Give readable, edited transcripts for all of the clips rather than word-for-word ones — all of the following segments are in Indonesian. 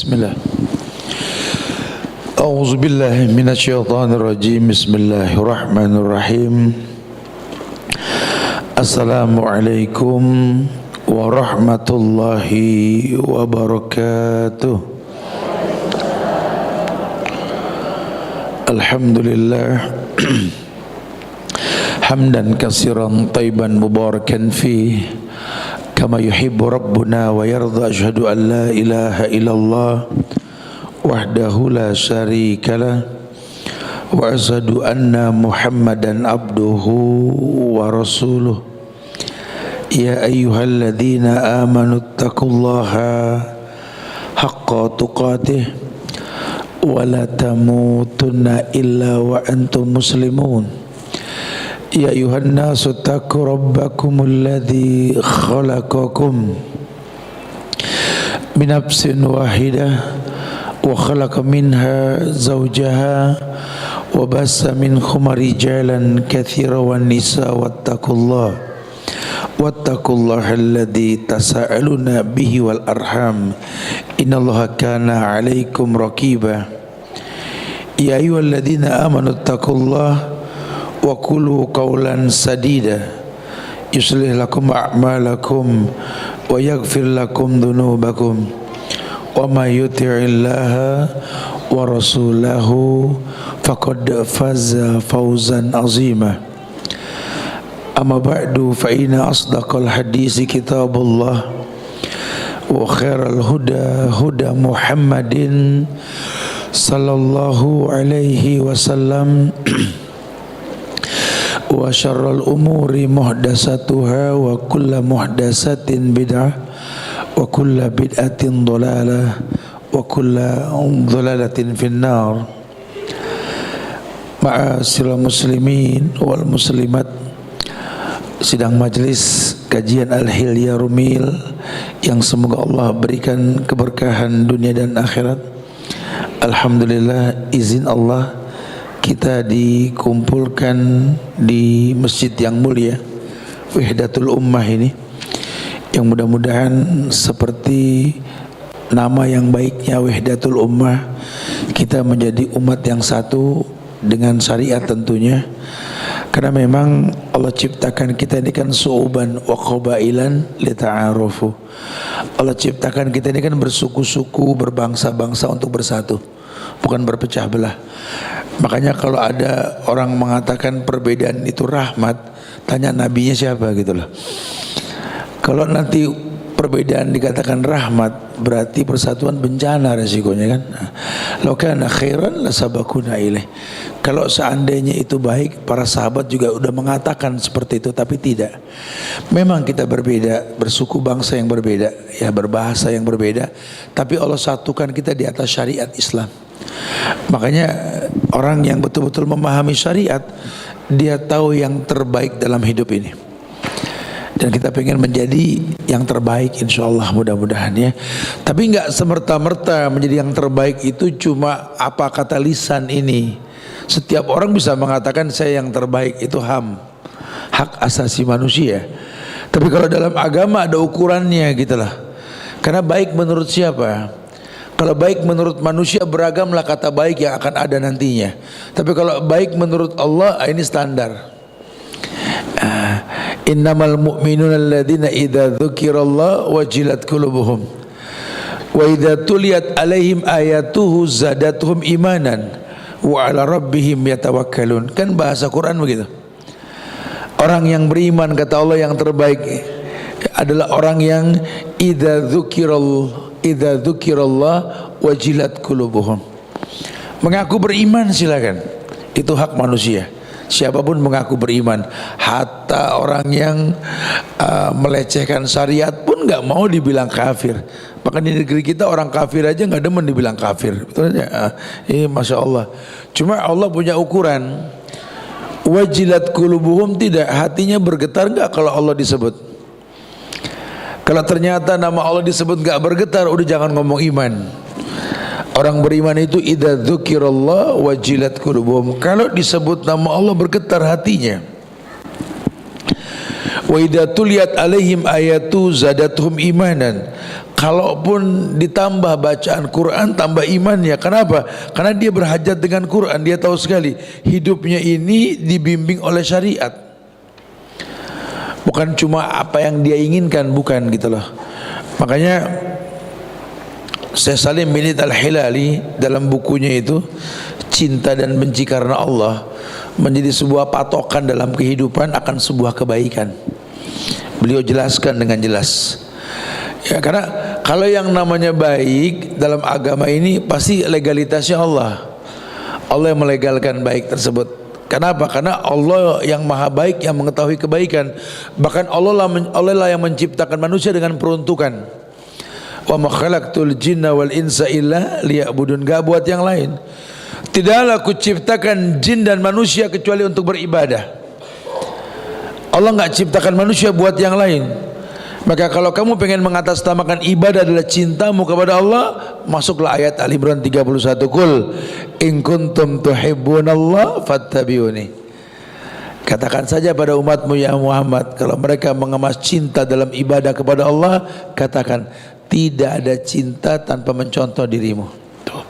Bismillah. A'udzu billahi minasyaitonir rajim. Bismillahirrahmanirrahim. Assalamualaikum warahmatullahi wabarakatuh. Alhamdulillah hamdan katsiran thayyiban mubarakan fi kama yuhibbu rabbuna wa yarda. Asyhadu an la ilaha illallah wahdahu la syarikalah wa asyhadu anna Muhammadan abduhu wa rasuluh. Ya ayyuhalladzina amanu taqullaha haqqa tuqatih wa la tamutunna illa wa antum muslimun. Ya ayuhan nasu taqu rabbakumul ladzi khalaqakum min nafsin wahidah wa khalaqa minha zawjaha wa bassa minhuma rijalan katsiran wan nisaa wattaqullaha alladzi tasaaluna bihi wal arham innallaha kana 'alaikum raqiba. Ya ayyuhalladzina amanu taqullaha wa qulu qawlan sadida yuslih lakum a'malakum wa yaghfir lakum dhunubakum wa may yuti'illaha wa rasulahu faqad faza fawzan 'azima. Amma ba'du fa inna asdaqal hadisi kitabullah wa khairal huda huda Muhammadin sallallahu alaihi wasallam wa syarrul umuri muhdatsatuha wa kullu muhdatsatin bid'ah wa kullu bid'atin dhalalah wa kullu dhalalatin finnar. Ma'asyiral muslimin wal muslimat, sidang majlis kajian Al-Hilya Rumil yang semoga Allah berikan keberkahan dunia dan akhirat. Alhamdulillah, izin Allah kita dikumpulkan di masjid yang mulia Wahdatul Ummah ini, yang mudah-mudahan seperti nama yang baiknya Wahdatul Ummah, kita menjadi umat yang satu dengan syariat tentunya. Karena memang Allah ciptakan kita ini kan su'uban wa qabailan lita'arufu. Allah ciptakan kita ini kan bersuku-suku, berbangsa-bangsa untuk bersatu, bukan berpecah belah. Makanya kalau ada orang mengatakan perbedaan itu rahmat, tanya nabinya siapa gitu loh. Kalau nanti perbedaan dikatakan rahmat, berarti persatuan bencana resikonya kan. Law kana khairan lasabaquna ilaih. Kalau seandainya itu baik, para sahabat juga udah mengatakan seperti itu, tapi tidak. Memang kita berbeda, bersuku bangsa yang berbeda, ya berbahasa yang berbeda, tapi Allah satukan kita di atas syariat Islam. Makanya orang yang betul-betul memahami syariat, dia tahu yang terbaik dalam hidup ini. Dan kita pengen menjadi yang terbaik, insya Allah, mudah-mudahan ya. Tapi enggak semerta-merta menjadi yang terbaik itu cuma apa kata lisan ini. Setiap orang bisa mengatakan saya yang terbaik, itu hak asasi manusia. Tapi kalau dalam agama ada ukurannya gitu lah. Karena baik menurut siapa? Kalau baik menurut manusia, beragamlah kata baik yang akan ada nantinya. Tapi kalau baik menurut Allah, ini standar. Innamal mu'minuna alladzina idza dzukirallah wajilat qulubuhum wa idza tuliyat alaihim ayatuhu zadatuhum imanan wa ala rabbihim yatawakkalun. Kan bahasa Quran begitu. Orang yang beriman, kata Allah, yang terbaik adalah orang yang idza dzukirallah wajilat qulubuhum. Mengaku beriman silakan, itu hak manusia. Siapapun mengaku beriman, hatta orang yang melecehkan syariat pun nggak mau dibilang kafir. Bahkan di negeri kita orang kafir aja nggak demen dibilang kafir. Betul ya? Masya Allah. Cuma Allah punya ukuran. Wajilat qulubuhum, tidak, hatinya bergetar nggak kalau Allah disebut. Kalau ternyata nama Allah disebut nggak bergetar, udah jangan ngomong iman. Orang beriman itu idza dzukirallah wajilat qulubuhum. Kalau disebut nama Allah bergetar hatinya. Wa idza tuliyat alaihim ayatu zadatuhum imanan. kalaupun ditambah bacaan Quran tambah imannya. Kenapa? Karena dia berhajat dengan Quran. Dia tahu sekali hidupnya ini dibimbing oleh syariat, bukan cuma apa yang dia inginkan, bukan gitu loh. Makanya Syekh Salim bin Al-Hilali dalam bukunya itu Cinta dan Benci Karena Allah menjadi sebuah patokan dalam kehidupan akan sebuah kebaikan. Beliau jelaskan dengan jelas. Ya, karena kalau yang namanya baik dalam agama ini pasti legalitasnya Allah. Allah yang melegalkan baik tersebut. Kenapa? Karena Allah yang maha baik, yang mengetahui kebaikan. Bahkan Allah lah yang menciptakan manusia dengan peruntukan. Wa ma khalaqtul jinna wal insa illa liya'budun. Gak buat yang lain. Tidaklah aku ciptakan jin dan manusia kecuali untuk beribadah. Allah nggak ciptakan manusia buat yang lain. Maka kalau kamu pengen mengatasnamakan ibadah adalah cintamu kepada Allah, masuklah ayat Al Imran 31, Qul in kuntum tuhibbunallah fattabi'uni. Katakan saja pada umatmu ya Muhammad, kalau mereka mengemas cinta dalam ibadah kepada Allah, katakan tidak ada cinta tanpa mencontoh dirimu. Tuh.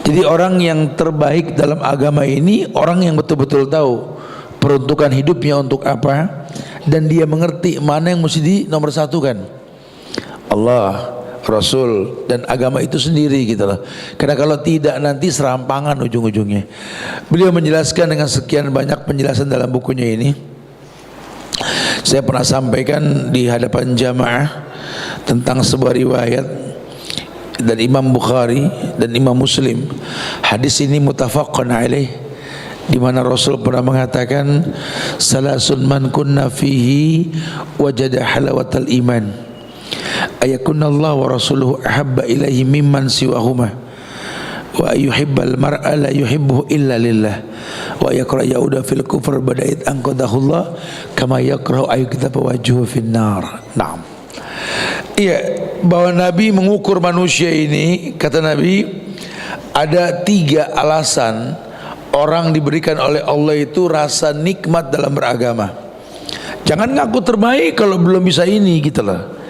Jadi orang yang terbaik dalam agama ini orang yang betul-betul tahu peruntukan hidupnya untuk apa, dan dia mengerti mana yang mesti dinomorsatukan, Allah, Rasul, dan agama itu sendiri gitu loh. Karena kalau tidak nanti serampangan ujung-ujungnya. Beliau menjelaskan dengan sekian banyak penjelasan dalam bukunya ini. Saya pernah sampaikan di hadapan jamaah tentang sebuah riwayat dari Imam Bukhari dan Imam Muslim. Hadis ini muttafaqun alaih, di mana Rasul pernah mengatakan salasun man kunna fihi wajada halawatal iman ayakunna Allah wa rasuluhu ahabba ilaihi mimman siwahuma wa yuhibbal mar'a la yuhibbuhu illa lillah wa yakra yauda fil kufr badait anqadahullah kama yakrahu ayyukitaba wajhuhu fin nar. Naam. Iya, bahwa Nabi mengukur manusia ini, kata Nabi, ada 3 alasan orang diberikan oleh Allah itu rasa nikmat dalam beragama. Jangan ngaku terbaik kalau belum bisa ini gitu loh.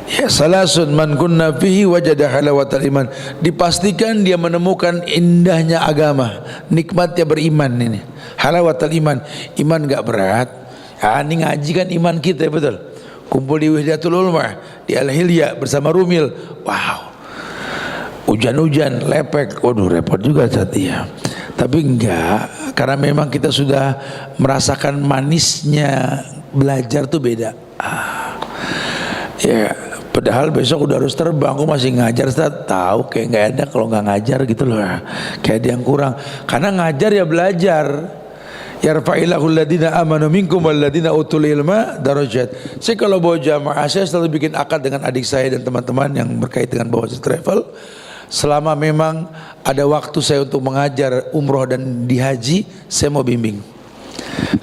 Ya, salasun man kunna fihi wajada halawatal iman. Dipastikan dia menemukan indahnya agama, nikmatnya beriman ini. Halawatal iman. Iman enggak berat. Ya, ini ngaji kan iman kita, betul. Kumpul di Wihdatul Ulmah, di Al-Hilya bersama Rumil. Wow. Hujan-hujan, lepek. Waduh, repot juga tadi ya. Tapi enggak, karena memang kita sudah merasakan manisnya belajar tuh beda. Ya, padahal besok udah harus terbang, aku masih ngajar, tahu kayak nggak ada kalau nggak ngajar gitu loh, kayak ada yang kurang. Karena ngajar ya belajar. Yarfa'illahu alladina amanu minkum walladina utul ilma darajat. Saya kalau bawa jamaah, saya selalu bikin akad dengan adik saya dan teman-teman yang berkait dengan bawa travel. Selama memang ada waktu saya untuk mengajar umroh dan di haji, saya mau bimbing.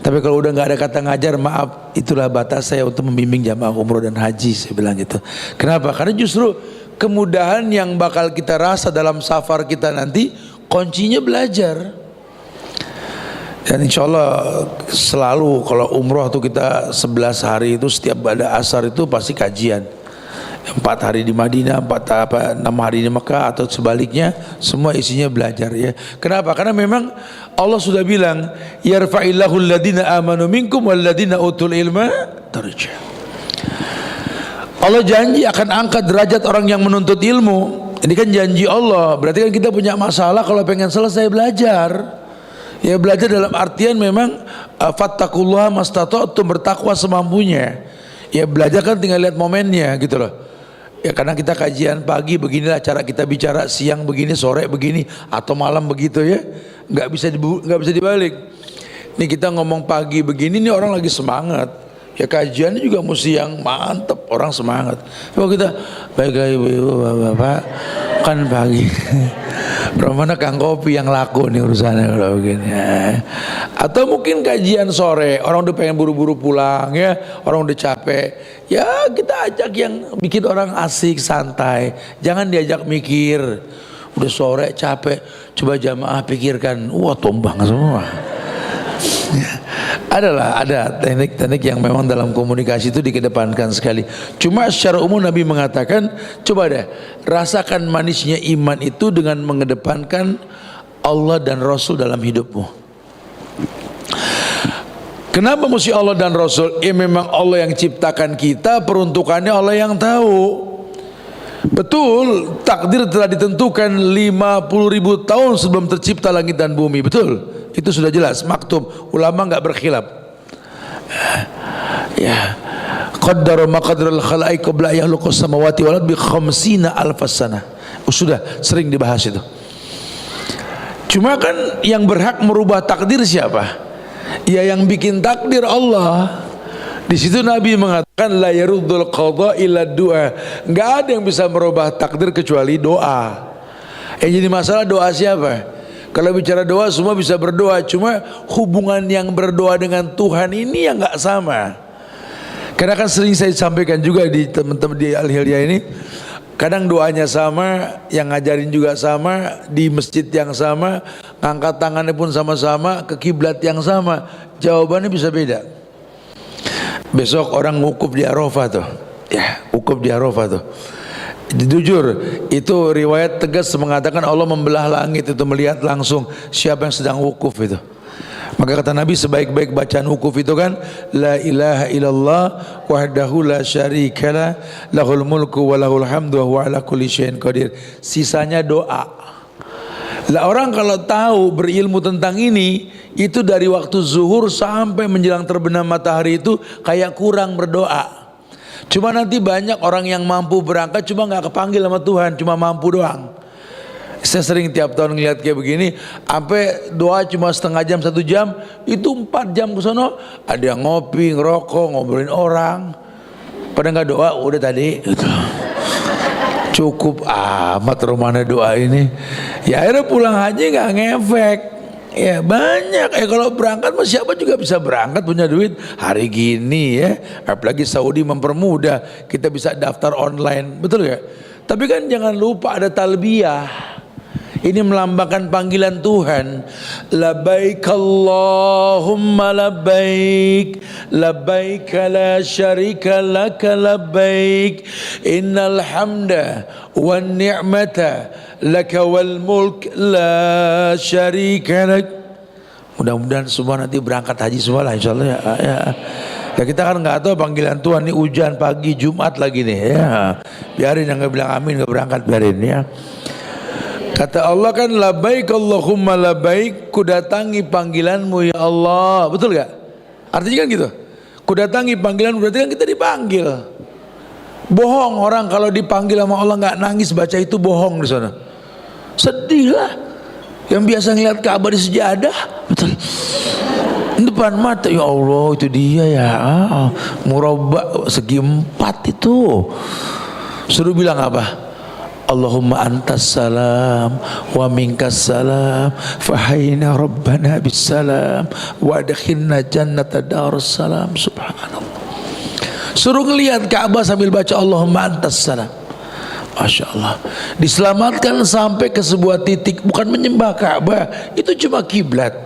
Tapi kalau udah nggak ada kata ngajar, maaf, itulah batas saya untuk membimbing jamaah umroh dan haji, saya bilang gitu. Kenapa? Karena justru kemudahan yang bakal kita rasa dalam safar kita nanti, kuncinya belajar. Dan insya Allah selalu kalau umroh tuh kita 11 hari itu setiap pada asar itu pasti kajian. 4 hari di Madinah, 6 hari di Mekah atau sebaliknya, semua isinya belajar ya. Kenapa? Karena memang Allah sudah bilang yarfa'illahu alladina amanu minkum walladina utul ilma darajat. Allah janji akan angkat derajat orang yang menuntut ilmu. Ini kan janji Allah. Berarti kan kita punya masalah kalau pengen selesai belajar. Ya belajar dalam artian memang fattaqullaha mastata'tum, bertakwa semampunya. Ya belajar kan tinggal lihat momennya gitu loh. Ya karena kita kajian pagi beginilah cara kita bicara, siang begini, sore begini, atau malam begitu ya. Nggak bisa dibalik. Nih kita ngomong pagi begini, nih orang lagi semangat. Ya kajiannya juga mesti yang mantep, orang semangat. Kalau kita baik ibu bapak kan pagi. Mana kang kopi yang laku nih urusannya kalau begini ya. Atau mungkin kajian sore, orang udah pengen buru-buru pulang ya, orang udah capek. Ya kita ajak yang bikin orang asik, santai. Jangan diajak mikir. Udah sore capek, coba jamaah pikirkan, wah tombang semua. Ada teknik-teknik yang memang dalam komunikasi itu dikedepankan sekali. Cuma secara umum Nabi mengatakan, coba deh rasakan manisnya iman itu dengan mengedepankan Allah dan Rasul dalam hidupmu. Kenapa mesti Allah dan Rasul? Memang Allah yang ciptakan kita, peruntukannya Allah yang tahu. Betul, takdir telah ditentukan 50.000 tahun sebelum tercipta langit dan bumi. Betul, itu sudah jelas, maktub. Ulama enggak berkhilaf. Ya, qaddara maqadral khalaiq qabla yakhluqas samawati wal ardi bi 50 alf sanah. Sudah sering dibahas itu. Cuma kan yang berhak merubah takdir siapa? Ya yang bikin takdir Allah. Di situ Nabi mengatakan la yaruddul qada illa du'a. Enggak ada yang bisa merubah takdir kecuali doa. Jadi masalah doa siapa? Kalau bicara doa semua bisa berdoa, cuma hubungan yang berdoa dengan Tuhan ini yang enggak sama. Karena kan sering saya sampaikan juga di teman-teman di Al-Hilya ini, kadang doanya sama, yang ngajarin juga sama, di masjid yang sama, ngangkat tangannya pun sama-sama, ke kiblat yang sama, jawabannya bisa beda. Besok orang wukuf di Arafah tuh, ya wukuf di Arafah tuh. Jujur itu riwayat tegas mengatakan Allah membelah langit itu melihat langsung siapa yang sedang wukuf itu. Maka kata Nabi sebaik-baik bacaan wukuf itu kan la ilaha illallah wahdahu la syarikalah lahul mulku wa lahul hamdu wa huwa ala kulli syai'in qadir. Sisanya doa. Lah orang kalau tahu berilmu tentang ini, itu dari waktu zuhur sampai menjelang terbenam matahari itu kayak kurang berdoa. Cuma nanti banyak orang yang mampu berangkat cuma nggak kepanggil sama Tuhan, cuma mampu doang. Saya sering tiap tahun ngeliat kayak begini, sampai doa cuma setengah jam 1 jam, itu 4 jam ke sono ada yang ngopi, ngerokok, ngobrolin orang. Pada nggak doa udah tadi. Gitu. Cukup amat romana doa ini. Ya akhirnya pulang haji nggak ngefek. Ya banyak. Kalau berangkat mah siapa juga bisa berangkat punya duit hari gini ya. Apalagi Saudi mempermudah, kita bisa daftar online, betul gak? Tapi kan jangan lupa ada talbiyah. Ini melambangkan panggilan Tuhan. Labbaik Allahumma labbaik, labbaik la syarika laka labbaik, innal hamda wan ni'mata laka wal mulk la syarika lak. Mudah-mudahan semua nanti berangkat haji semua lah insyaallah ya. Ya kita kan nggak tahu panggilan Tuhan, ini hujan pagi Jumat lagi nih ya. Biarin yang nggak bilang amin nggak berangkat, biarin ya. Kata Allah kan labbaik Allahumma labbaik, ku datangi panggilanmu ya Allah. Betul gak? Artinya kan gitu. Ku datangi panggilan berarti kan kita dipanggil. Bohong orang kalau dipanggil sama Allah nggak nangis baca itu bohong di sana. Sedih lah. Yang biasa ngeliat Ka'bah di sejadah, betul. Depan mata ya Allah itu dia ya. Murabba segi 4 itu. Suruh bilang apa? Allahumma antas salam wa minkas salam fahayna rabbana bis salam wa adkhilna jannata darus salam. Subhanallah. Suruh ngelihat Ka'bah sambil baca Allahumma antas salam. Masya Allah. Diselamatkan sampai ke sebuah titik, bukan menyembah Ka'bah, itu cuma kiblat.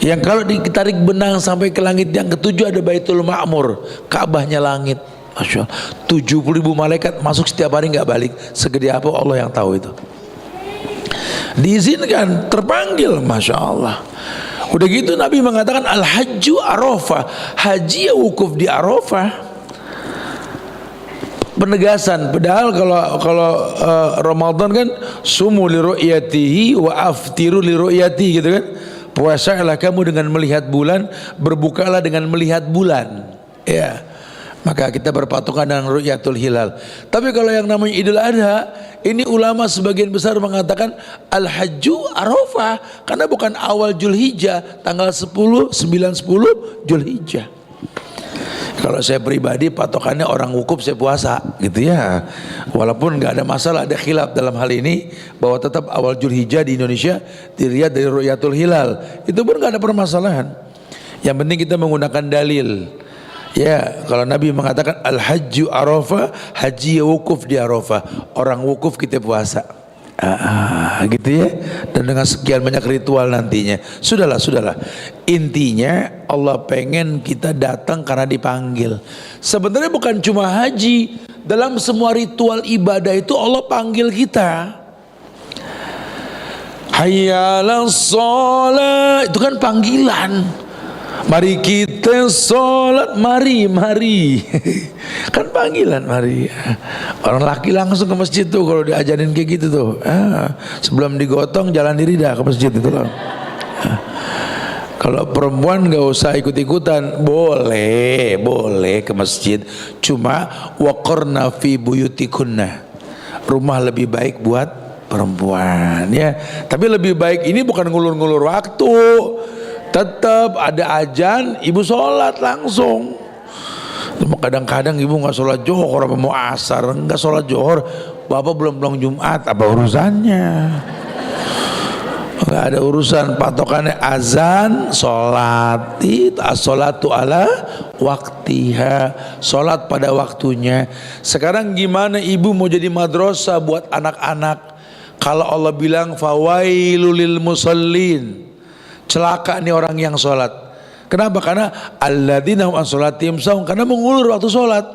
Yang kalau ditarik benang sampai ke langit yang ketujuh ada Baitul Ma'mur, Ka'bahnya langit. Masya Allah, 70.000 malaikat masuk setiap hari nggak balik. Segede apa Allah yang tahu itu. Diizinkan, terpanggil, Masya Allah. Udah gitu Nabi mengatakan al-hajju arafah, haji ya wukuf di Arafah. Penegasan. Padahal kalau Ramadan kan sumu li ru'yatihi wa aftiru li ru'yatihi gitu kan. Puasalah kamu dengan melihat bulan, berbukalah dengan melihat bulan. Ya. Maka kita berpatokan dengan ru'yatul hilal. Tapi kalau yang namanya Idul Adha, ini ulama sebagian besar mengatakan al-hajju arafah, karena bukan awal Zulhijjah, tanggal 10, 9, 10 Zulhijjah. Kalau saya pribadi patokannya orang wukuf saya puasa gitu ya. Walaupun nggak ada masalah, ada khilaf dalam hal ini bahwa tetap awal Zulhijjah di Indonesia dilihat dari ru'yatul hilal. Itu pun nggak ada permasalahan. Yang penting kita menggunakan dalil. Ya, kalau Nabi mengatakan al-hajju arafah, haji wukuf di Arafah. Orang wukuf kita puasa. Gitu ya. Dan dengan sekian banyak ritual nantinya. Sudahlah. Intinya Allah pengen kita datang karena dipanggil. Sebenarnya bukan cuma haji, dalam semua ritual ibadah itu Allah panggil kita. Hayya 'alas shalah, itu kan panggilan. Mari kita sholat, mari kan panggilan, mari. Orang laki langsung ke masjid tuh kalau diajarin kayak gitu tuh. Sebelum digotong jalan diri dah ke masjid itu loh. Kalau perempuan nggak usah ikut-ikutan, boleh ke masjid, cuma waqarna fi buyutikunna, rumah lebih baik buat perempuan ya. Tapi lebih baik ini bukan ngulur-ngulur waktu. Tetap ada azan, ibu sholat langsung. Cuma kadang-kadang ibu nggak sholat johor, apa mau asar, nggak sholat johor, bapak belum pulang Jumat, apa urusannya? Nggak ada urusan, patokannya azan, sholat. Itu as-sholatu ala waktiha, sholat pada waktunya. Sekarang gimana ibu mau jadi madrasah buat anak-anak? Kalau Allah bilang fawailul lil musallin, celaka nih orang yang sholat. Kenapa? Karena alladzina hum an sholatihim sahun, karena mengulur waktu sholat.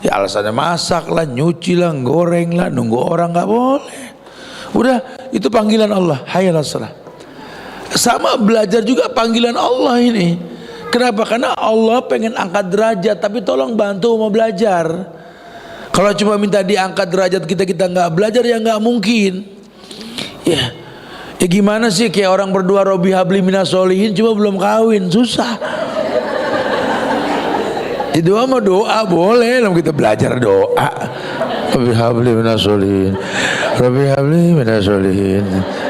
Ya alasannya masak lah, nyuci lah, goreng lah, nunggu orang, nggak boleh. Udah, itu panggilan Allah. Hayya 'alas shalah. Sama belajar juga panggilan Allah ini. Kenapa? Karena Allah pengen angkat derajat, tapi tolong bantu mau belajar. Kalau cuma minta diangkat derajat kita nggak belajar, ya nggak mungkin. Ya gimana sih kayak orang berdua Robi habli minas solihin cuma belum kawin, susah. Di doa mah doa boleh, lalu kita belajar doa. Robi habli minas solihin, Robi habli minas solihin.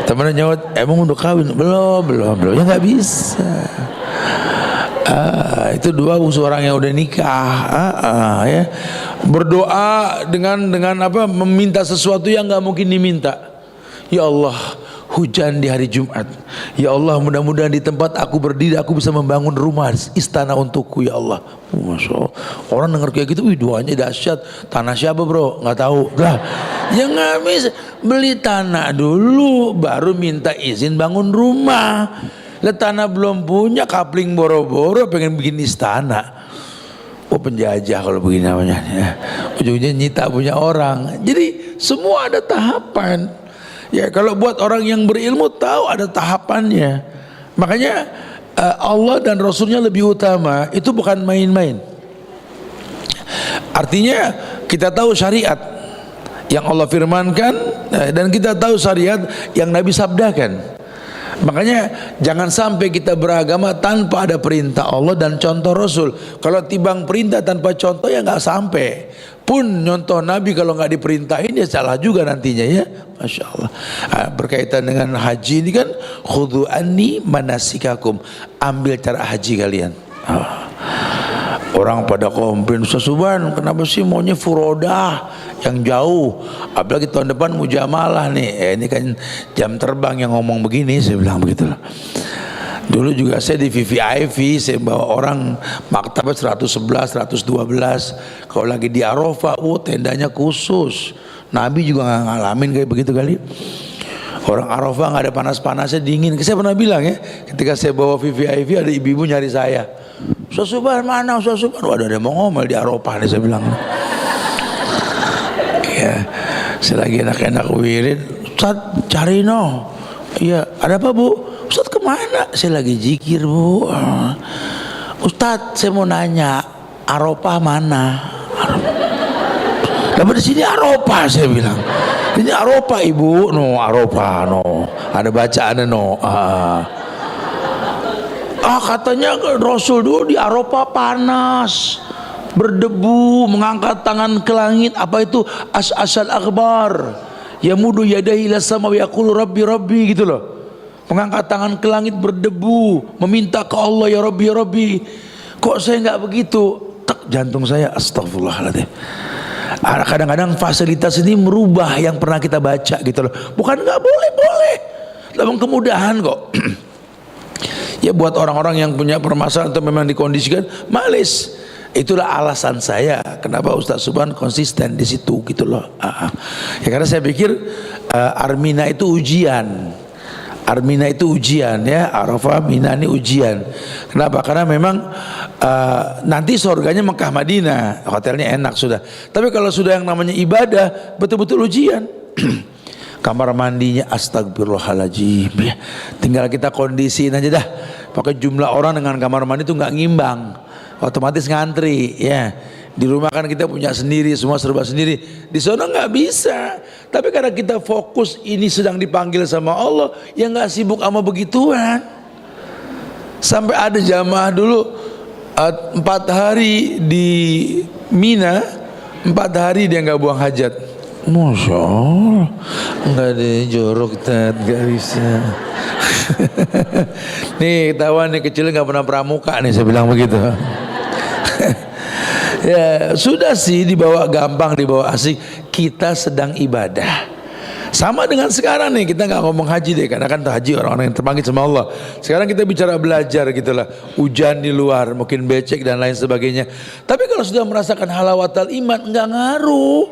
Temennya nyaut, emang udah kawin? Belum, ya nggak bisa. Itu dua orang yang udah nikah. Ya. Berdoa dengan apa? Meminta sesuatu yang nggak mungkin diminta. Ya Allah, hujan di hari Jumat. Ya Allah, mudah-mudahan di tempat aku berdiri aku bisa membangun rumah istana untukku ya Allah. Masya Allah. Orang dengar kayak gitu, wih doanya dahsyat. Tanah siapa bro? Nggak tahu. Lah, ya nggak bisa. Beli tanah dulu, baru minta izin bangun rumah. Lah tanah belum punya, kapling boro-boro, pengen bikin istana. Oh penjajah kalau begini namanya. Ujungnya nyita punya orang. Jadi semua ada tahapan. Ya kalau buat orang yang berilmu tahu ada tahapannya. Makanya Allah dan Rasulnya lebih utama. Itu bukan main-main. Artinya kita tahu syariat yang Allah firmankan, dan kita tahu syariat yang Nabi sabdakan. Makanya jangan sampai kita beragama tanpa ada perintah Allah dan contoh Rasul. Kalau tibang perintah tanpa contoh ya nggak sampai. Pun nyontoh Nabi kalau nggak diperintahin ya salah juga nantinya ya. Masya Allah. Berkaitan dengan haji ini kan, khudhu anni manasikakum, ambil cara haji kalian. Orang pada komplain, Ustaz Subhan kenapa sih maunya furodah yang jauh, apalagi tahun depan mujamalah nih. Ini kan jam terbang yang ngomong begini, saya bilang begitu lah. Dulu juga saya di VVIP, saya bawa orang maktabah 111, 112. Kalau lagi di Arafah, tendanya khusus. Nabi juga nggak ngalamin kayak begitu kali. Orang Arafah nggak ada panas-panasnya, dingin. Saya pernah bilang ya, ketika saya bawa VVIP ada ibu-ibu nyari saya. Ustaz Subhan mana Ustaz Subhan? Waduh, ada mau ngomel di Arafah nih, saya bilang. Ya, saya lagi enak-enak wirid. Ustaz cari no. Iya, ada apa bu? Ustaz kemana? Saya lagi zikir bu. Ustaz saya mau nanya, Arafah mana? Dapat di sini Arafah, saya bilang. Ini Arafah ibu, no Arafah no. Ada bacaan no. Katanya Rasul dulu di Arafah panas, berdebu, mengangkat tangan ke langit. Apa itu? As'asal akbar. Yamudu yadahi ila sama wa yaqulu rabbi rabbi, gitu loh. Mengangkat tangan ke langit berdebu, meminta ke Allah, ya Rabbi ya Rabbi. Kok saya nggak begitu? Tak, jantung saya astagfirullahaladzim. Kadang-kadang fasilitas ini merubah yang pernah kita baca gitu loh. Bukan nggak boleh, boleh. Dalam kemudahan kok. Ya buat orang-orang yang punya permasalahan atau memang dikondisikan malis. Itulah alasan saya kenapa Ustaz Subhan konsisten di situ gitu loh. Ya karena saya pikir Armina itu ujian. Armina itu ujian ya, Arafah, Mina ini ujian. Kenapa? Karena memang nanti surganya Mekah Madinah, hotelnya enak sudah. Tapi kalau sudah yang namanya ibadah, betul-betul ujian. Kamar mandinya astagfirullahaladzim ya. Tinggal kita kondisiin aja dah. Pakai jumlah orang dengan kamar mandi itu nggak ngimbang, otomatis ngantri ya. Di rumah kan kita punya sendiri, semua serba sendiri. Di sana nggak bisa. Tapi karena kita fokus ini sedang dipanggil sama Allah, ya nggak sibuk sama begituan. Sampai ada jamaah dulu 4 hari di Mina, 4 hari dia nggak buang hajat. Masya Allah, nggak ada jorok, nggak bisa. Nih ketahuan nih kecil nggak pernah pramuka nih, saya bilang begitu. Ya sudah sih, dibawa gampang, dibawa asik. Kita sedang ibadah. Sama dengan sekarang nih, kita nggak ngomong haji deh, karena kan haji orang-orang yang terpanggil sama Allah. Sekarang kita bicara belajar gitulah, hujan di luar, mungkin becek dan lain sebagainya. Tapi kalau sudah merasakan halawatul iman, nggak ngaruh,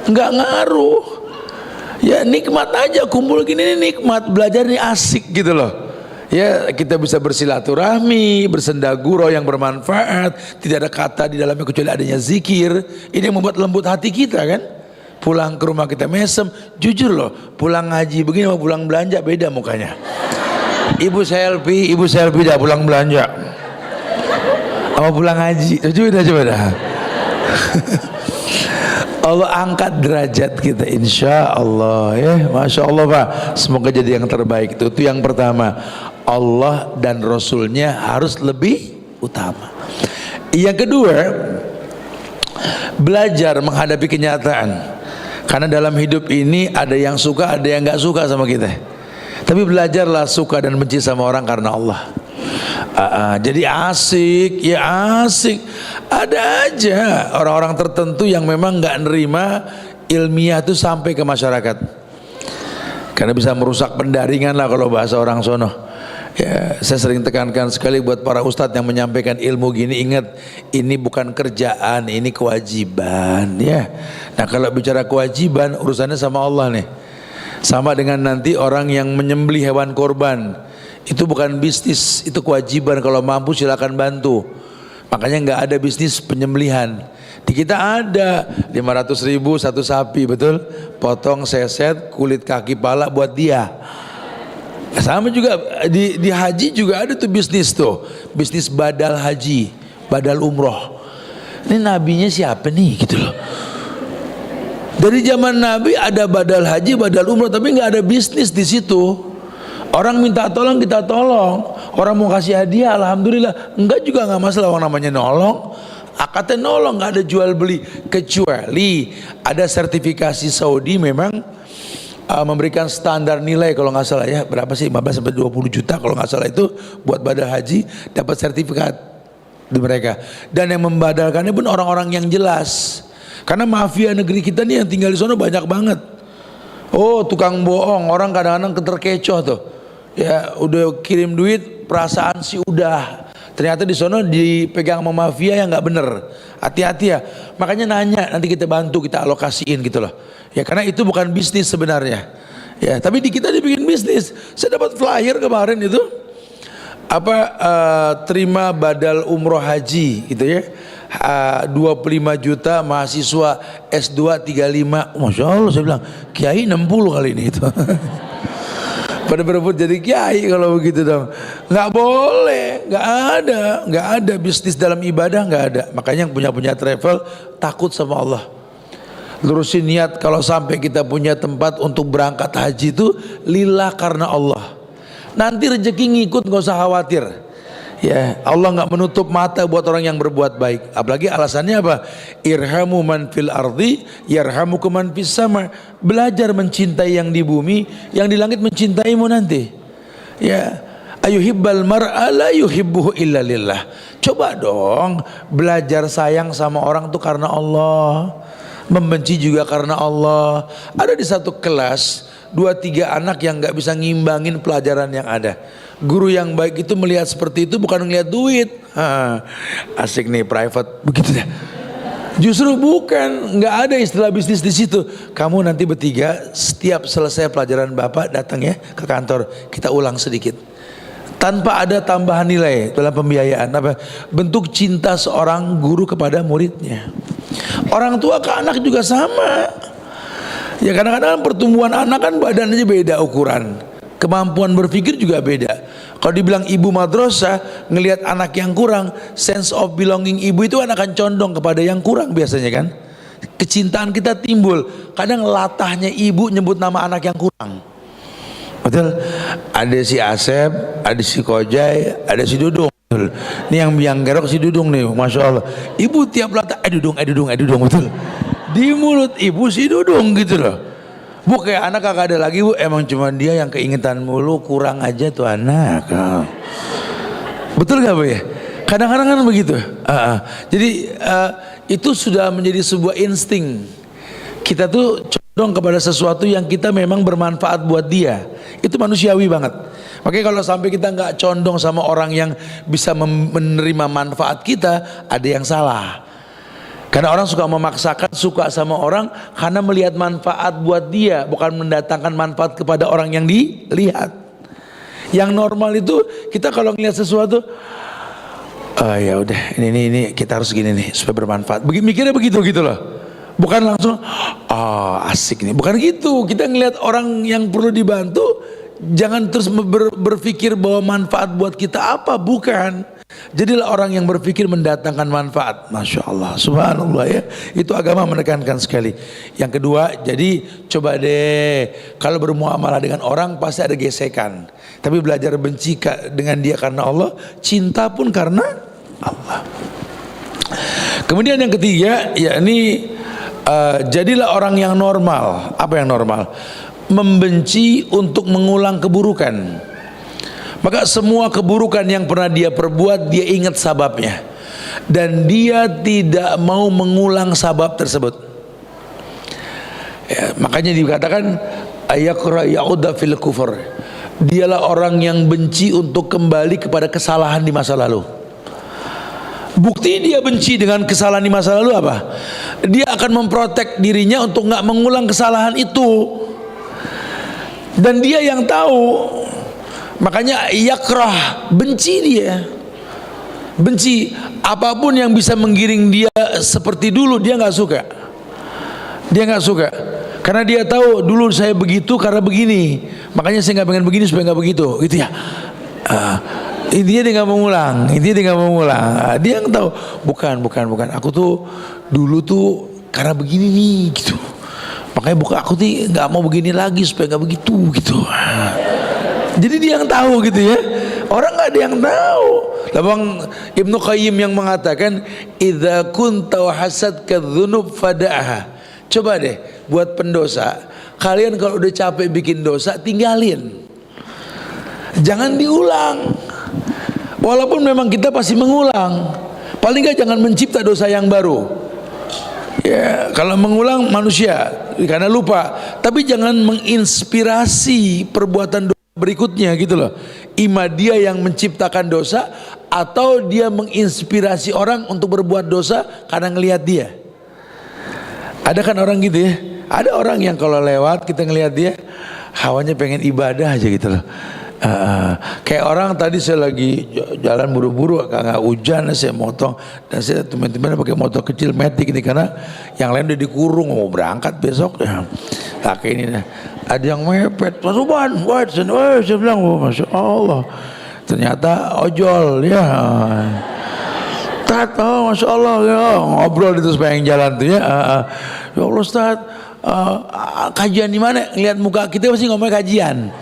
nggak ngaruh. Ya nikmat aja, kumpul gini nih nikmat, belajar nih asik gitu loh. Ya kita bisa bersilaturahmi, bersenda gurau yang bermanfaat, tidak ada kata di dalamnya kecuali adanya zikir. Ini yang membuat lembut hati kita kan. Pulang ke rumah kita mesem, jujur loh, pulang ngaji begini sama pulang belanja beda mukanya. Ibu selfie dah pulang belanja sama pulang ngaji, coba dah. Allah angkat derajat kita insya Allah ya, masya Allah Pak. Semoga jadi yang terbaik. Itu yang pertama, Allah dan Rasulnya harus lebih utama. Yang kedua, belajar menghadapi kenyataan. Karena dalam hidup ini ada yang suka, ada yang nggak suka sama kita. Tapi belajarlah suka dan benci sama orang karena Allah. Jadi asik, ya asik. Ada aja orang-orang tertentu yang memang nggak nerima ilmiah itu sampai ke masyarakat. Karena bisa merusak pendaringan lah kalau bahasa orang sono. Ya, saya sering tekankan sekali buat para ustadz yang menyampaikan ilmu gini, ingat ini bukan kerjaan, ini kewajiban ya. Nah kalau bicara kewajiban urusannya sama Allah nih. Sama dengan nanti orang yang menyembelih hewan korban. Itu bukan bisnis, itu kewajiban. Kalau mampu silakan bantu. Makanya nggak ada bisnis penyembelihan. Di kita ada 500.000 satu sapi, betul? Potong, seset, kulit kaki pala buat dia. Sama juga di haji juga ada tuh bisnis tuh, bisnis badal haji, badal umroh. Ini nabinya siapa nih gitu loh. Dari zaman Nabi ada badal haji, badal umroh, tapi nggak ada bisnis di situ. Orang minta tolong kita tolong, orang mau kasih hadiah alhamdulillah, enggak juga nggak masalah, orang namanya nolong. Akadnya nolong, nggak ada jual beli, kecuali ada sertifikasi Saudi memang memberikan standar nilai kalau nggak salah ya, berapa sih 15 sampai 20 juta kalau nggak salah itu buat badal haji, dapat sertifikat di mereka. Dan yang membadalkannya pun orang-orang yang jelas. Karena mafia negeri kita nih yang tinggal di sana banyak banget. Oh, tukang bohong, orang kadang-kadang terkecoh tuh. Ya, udah kirim duit, perasaan sih udah. Ternyata di sana dipegang sama mafia yang nggak bener. Hati-hati ya. Makanya nanya, nanti kita bantu, kita alokasiin gitu loh. Ya karena itu bukan bisnis sebenarnya. Ya, tapi di kita dibikin bisnis. Saya dapat flyer kemarin itu terima badal umroh haji gitu ya. 25 juta mahasiswa S2 35. Masya Allah, saya bilang kiai 60 kali ini itu. Pada berebut jadi kiai kalau begitu dong. Nggak boleh, nggak ada bisnis dalam ibadah, nggak ada. Makanya yang punya travel takut sama Allah. Lurusin niat kalau sampai kita punya tempat untuk berangkat haji itu lillah karena Allah. Nanti rezeki ngikut, nggak usah khawatir. Ya, Allah nggak menutup mata buat orang yang berbuat baik. Apalagi alasannya apa? Irhamu man fil ardi yarhamukum man fis sama. Belajar mencintai yang di bumi, yang di langit mencintaimu nanti. Ya, ayuhibbal mar'a la yuhibbuhu illa lillah. Coba dong belajar sayang sama orang tuh karena Allah, membenci juga karena Allah. Ada di satu kelas 2-3 anak yang nggak bisa ngimbangin pelajaran yang ada. Guru yang baik itu melihat seperti itu bukan ngelihat duit. Asik nih private begitu deh. Justru bukan, nggak ada istilah bisnis di situ. Kamu nanti bertiga setiap selesai pelajaran bapak datang ya ke kantor, kita ulang sedikit. Tanpa ada tambahan nilai dalam pembiayaan. Apa? Bentuk cinta seorang guru kepada muridnya. Orang tua ke anak juga sama. Ya kadang-kadang pertumbuhan anak kan badannya beda ukuran, kemampuan berpikir juga beda. Kalau dibilang ibu madrasah ngelihat anak yang kurang, sense of belonging ibu itu akan condong kepada yang kurang biasanya kan. Kecintaan kita timbul. Kadang latahnya ibu nyebut nama anak yang kurang. Betul. Ada si Asep, ada si Kojai, ada si Dudung. Betul. Ini yang gerok si Dudung nih, masya Allah. Ibu tiap latah, Dudung, betul. Di mulut ibu si Dudung gitu loh. Bu kayak anak kagak ada lagi bu, emang cuma dia yang keingetan mulu, kurang aja tuh anak. Betul gak bu ya? Kadang-kadang kan begitu. Jadi itu sudah menjadi sebuah insting. Kita tuh condong kepada sesuatu yang kita memang bermanfaat buat dia. Itu manusiawi banget. Makanya kalau sampai kita nggak condong sama orang yang bisa menerima manfaat kita, ada yang salah. Karena orang suka memaksakan suka sama orang karena melihat manfaat buat dia, bukan mendatangkan manfaat kepada orang yang dilihat. Yang normal itu kita kalau ngelihat sesuatu, ya udah ini kita harus gini nih supaya bermanfaat. Mikirnya begitu gitu loh. Bukan langsung asik nih. Bukan gitu. Kita ngelihat orang yang perlu dibantu, jangan terus berpikir bahwa manfaat buat kita apa, bukan. Jadilah orang yang berpikir mendatangkan manfaat. Masya Allah, subhanallah ya. Itu agama menekankan sekali. Yang kedua, jadi coba deh, kalau bermuamalah dengan orang pasti ada gesekan. Tapi belajar benci dengan dia karena Allah, cinta pun karena Allah. Kemudian yang ketiga, yakni jadilah orang yang normal. Apa yang normal? Membenci untuk mengulang keburukan. Maka semua keburukan yang pernah dia perbuat, dia ingat sababnya, dan dia tidak mau mengulang sabab tersebut. Ya, makanya dikatakan ayakra ya'udha fil kufur. Dialah orang yang benci untuk kembali kepada kesalahan di masa lalu. Bukti dia benci dengan kesalahan di masa lalu apa? Dia akan memprotek dirinya untuk nggak mengulang kesalahan itu. Dan dia yang tahu. Makanya yakrah, benci dia. Benci apapun yang bisa menggiring dia seperti dulu, dia nggak suka. Dia nggak suka. Karena dia tahu dulu saya begitu karena begini. Makanya saya nggak pengen begini supaya nggak begitu, gitu ya. Intinya dia nggak mau ngulang. Dia yang tahu, bukan. Aku tuh dulu tuh karena begini nih, gitu. Makanya aku tuh nggak mau begini lagi supaya nggak begitu, gitu. Jadi dia yang tahu gitu ya. Orang nggak ada yang tahu. Bang Ibnu Qayyim yang mengatakan, idza kunta hasadka dzunub fada'aha. Coba deh buat pendosa, kalian kalau udah capek bikin dosa tinggalin. Jangan diulang. Walaupun memang kita pasti mengulang. Paling nggak jangan mencipta dosa yang baru. Ya, kalau mengulang manusia karena lupa, tapi jangan menginspirasi perbuatan dosa berikutnya gitu loh. Ima dia yang menciptakan dosa atau dia menginspirasi orang untuk berbuat dosa karena ngelihat dia. Ada kan orang gitu ya. Ada orang yang kalau lewat kita ngelihat dia hawanya pengen ibadah aja gitu loh. Kayak orang tadi saya lagi jalan buru-buru nggak hujan, saya motong dan saya teman-teman pakai motor kecil matic ini karena yang lain udah dikurung mau berangkat besok ya. Kayak ini nah. Ada yang mepet, Mas Uban, saya bilang, Masya Allah, ternyata ojol ya. Ustaz, Masya Allah ya, ngobrol itu sepanjang jalan tuh ya. Ya Allah Ustaz, kajian di mana? Lihat muka kita pasti ngomong kajian.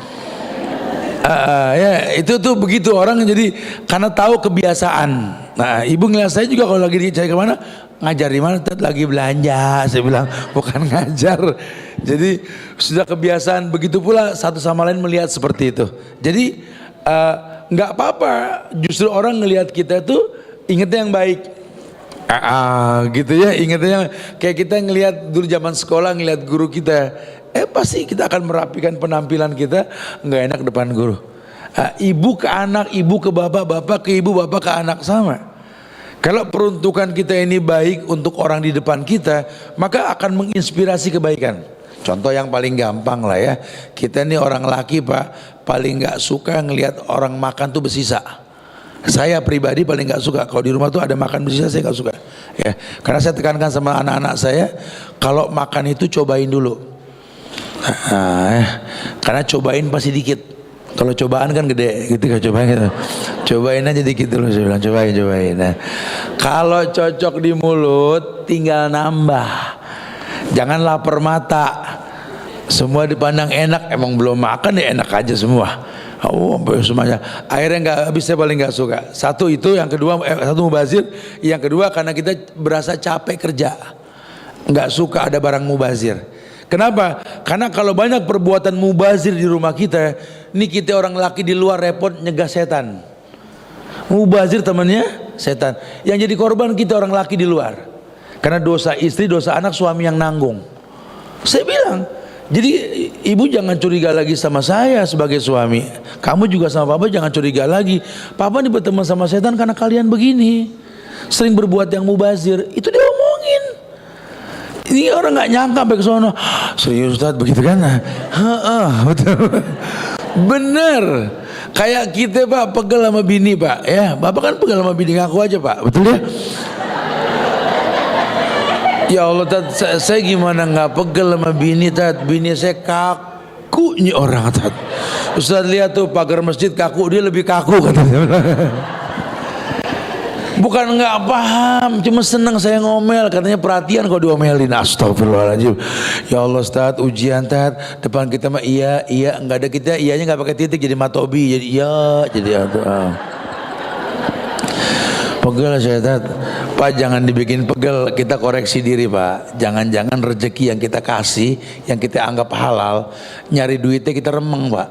Ya itu tuh begitu orang jadi karena tahu kebiasaan. Nah ibu ngeliat saya juga kalau lagi dicari kemana, ngajar di mana? Lagi belanja, saya bilang bukan ngajar. Jadi sudah kebiasaan, begitu pula satu sama lain melihat seperti itu. Jadi nggak apa-apa, justru orang ngelihat kita tuh ingetnya yang baik. Gitu ya, ingetnya kayak kita ngelihat dulu zaman sekolah ngelihat guru kita, pasti kita akan merapikan penampilan kita, nggak enak depan guru. Ibu ke anak, ibu ke bapak, bapak ke ibu, bapak ke anak sama. Kalau peruntukan kita ini baik untuk orang di depan kita, maka akan menginspirasi kebaikan. Contoh yang paling gampang lah ya, kita ini orang laki Pak, paling nggak suka ngelihat orang makan tuh bersisa. Saya pribadi paling nggak suka kalau di rumah tuh ada makan bersisa, saya nggak suka. Ya, karena saya tekankan sama anak-anak saya, kalau makan itu cobain dulu. Karena cobain pasti dikit. Kalau cobaan kan gede, gitu kan, cobain gitu. Cobain aja dikit dulu, saya bilang cobain. Nah, kalau cocok di mulut, tinggal nambah. Jangan lapar mata. Semua dipandang enak, emang belum makan ya enak aja semua. Oh, semuanya. Akhirnya nggak habis, saya paling nggak suka. Satu itu, yang kedua satu mubazir, yang kedua karena kita berasa capek kerja, nggak suka ada barang mubazir. Kenapa? Karena kalau banyak perbuatan mubazir di rumah kita, ini kita orang laki di luar repot nyegah setan. Mubazir temannya setan. Yang jadi korban kita orang laki di luar. Karena dosa istri, dosa anak, suami yang nanggung. Saya bilang, jadi ibu jangan curiga lagi sama saya sebagai suami. Kamu juga sama papa jangan curiga lagi. Papa ini berteman sama setan karena kalian begini, sering berbuat yang mubazir. Itu dia omongin. Ini orang nggak nyangka sampai ke sono. Serius Ustaz begitu kan? Betul. Bener. Kayak kita Pak pegel sama bini Pak. Ya, Bapak kan pegel sama bini, ngaku aja Pak. Betul ya? Ya Allah Tat, saya gimana nggak pegel sama bini Tat? Bini saya kaku nih orang Tat. Ustaz lihat tuh pagar masjid kaku, dia lebih kaku katanya. Bukan nggak paham, cuma senang saya ngomel, katanya perhatian kalau diomelin. Astagfirullahaladzim. Ya Allah Ustaz, ujian Tat, depan kita mah iya nggak ada kita iyanya nggak pakai titik jadi matobi, jadi iya jadi pegel saya Tat. Pak jangan dibikin pegel, kita koreksi diri Pak. Jangan-jangan rezeki yang kita kasih, yang kita anggap halal, nyari duitnya kita remeng Pak.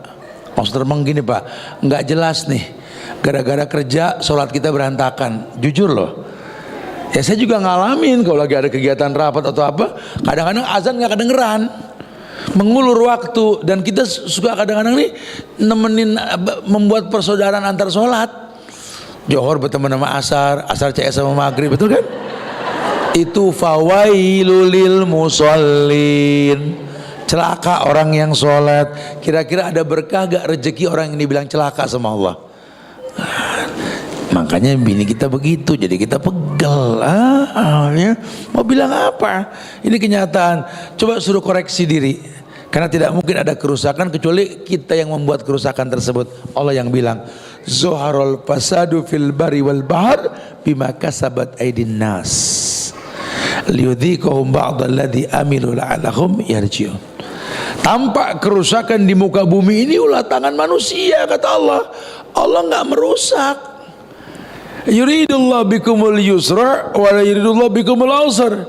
Maksud remeng gini Pak, nggak jelas nih. Gara-gara kerja, sholat kita berantakan. Jujur loh. Ya saya juga ngalamin kalau lagi ada kegiatan rapat atau apa, kadang-kadang azan nggak kedengeran, mengulur waktu, dan kita suka kadang-kadang nih nemenin, membuat persaudaraan antar sholat. Johor berteman sama asar CS sama maghrib, betul kan? Itu fawailul lil musallin. Celaka orang yang sholat. Kira-kira ada berkah gak rezeki orang yang dibilang celaka sama Allah? Makanya bini kita begitu, jadi kita pegel. Ya. Mau bilang apa? Ini kenyataan. Coba suruh koreksi diri, karena tidak mungkin ada kerusakan kecuali kita yang membuat kerusakan tersebut. Allah yang bilang, Zuharul fasadu fil bari wal bahr bima kasabat aydin nas liyudhiqahum ba'dalladzi amilu la'allahum yarji'un. Tampak kerusakan di muka bumi ini ulah tangan manusia, kata Allah. Allah nggak merusak. Yuridullah bikumul yusra wa la yuridullah bikumul usra.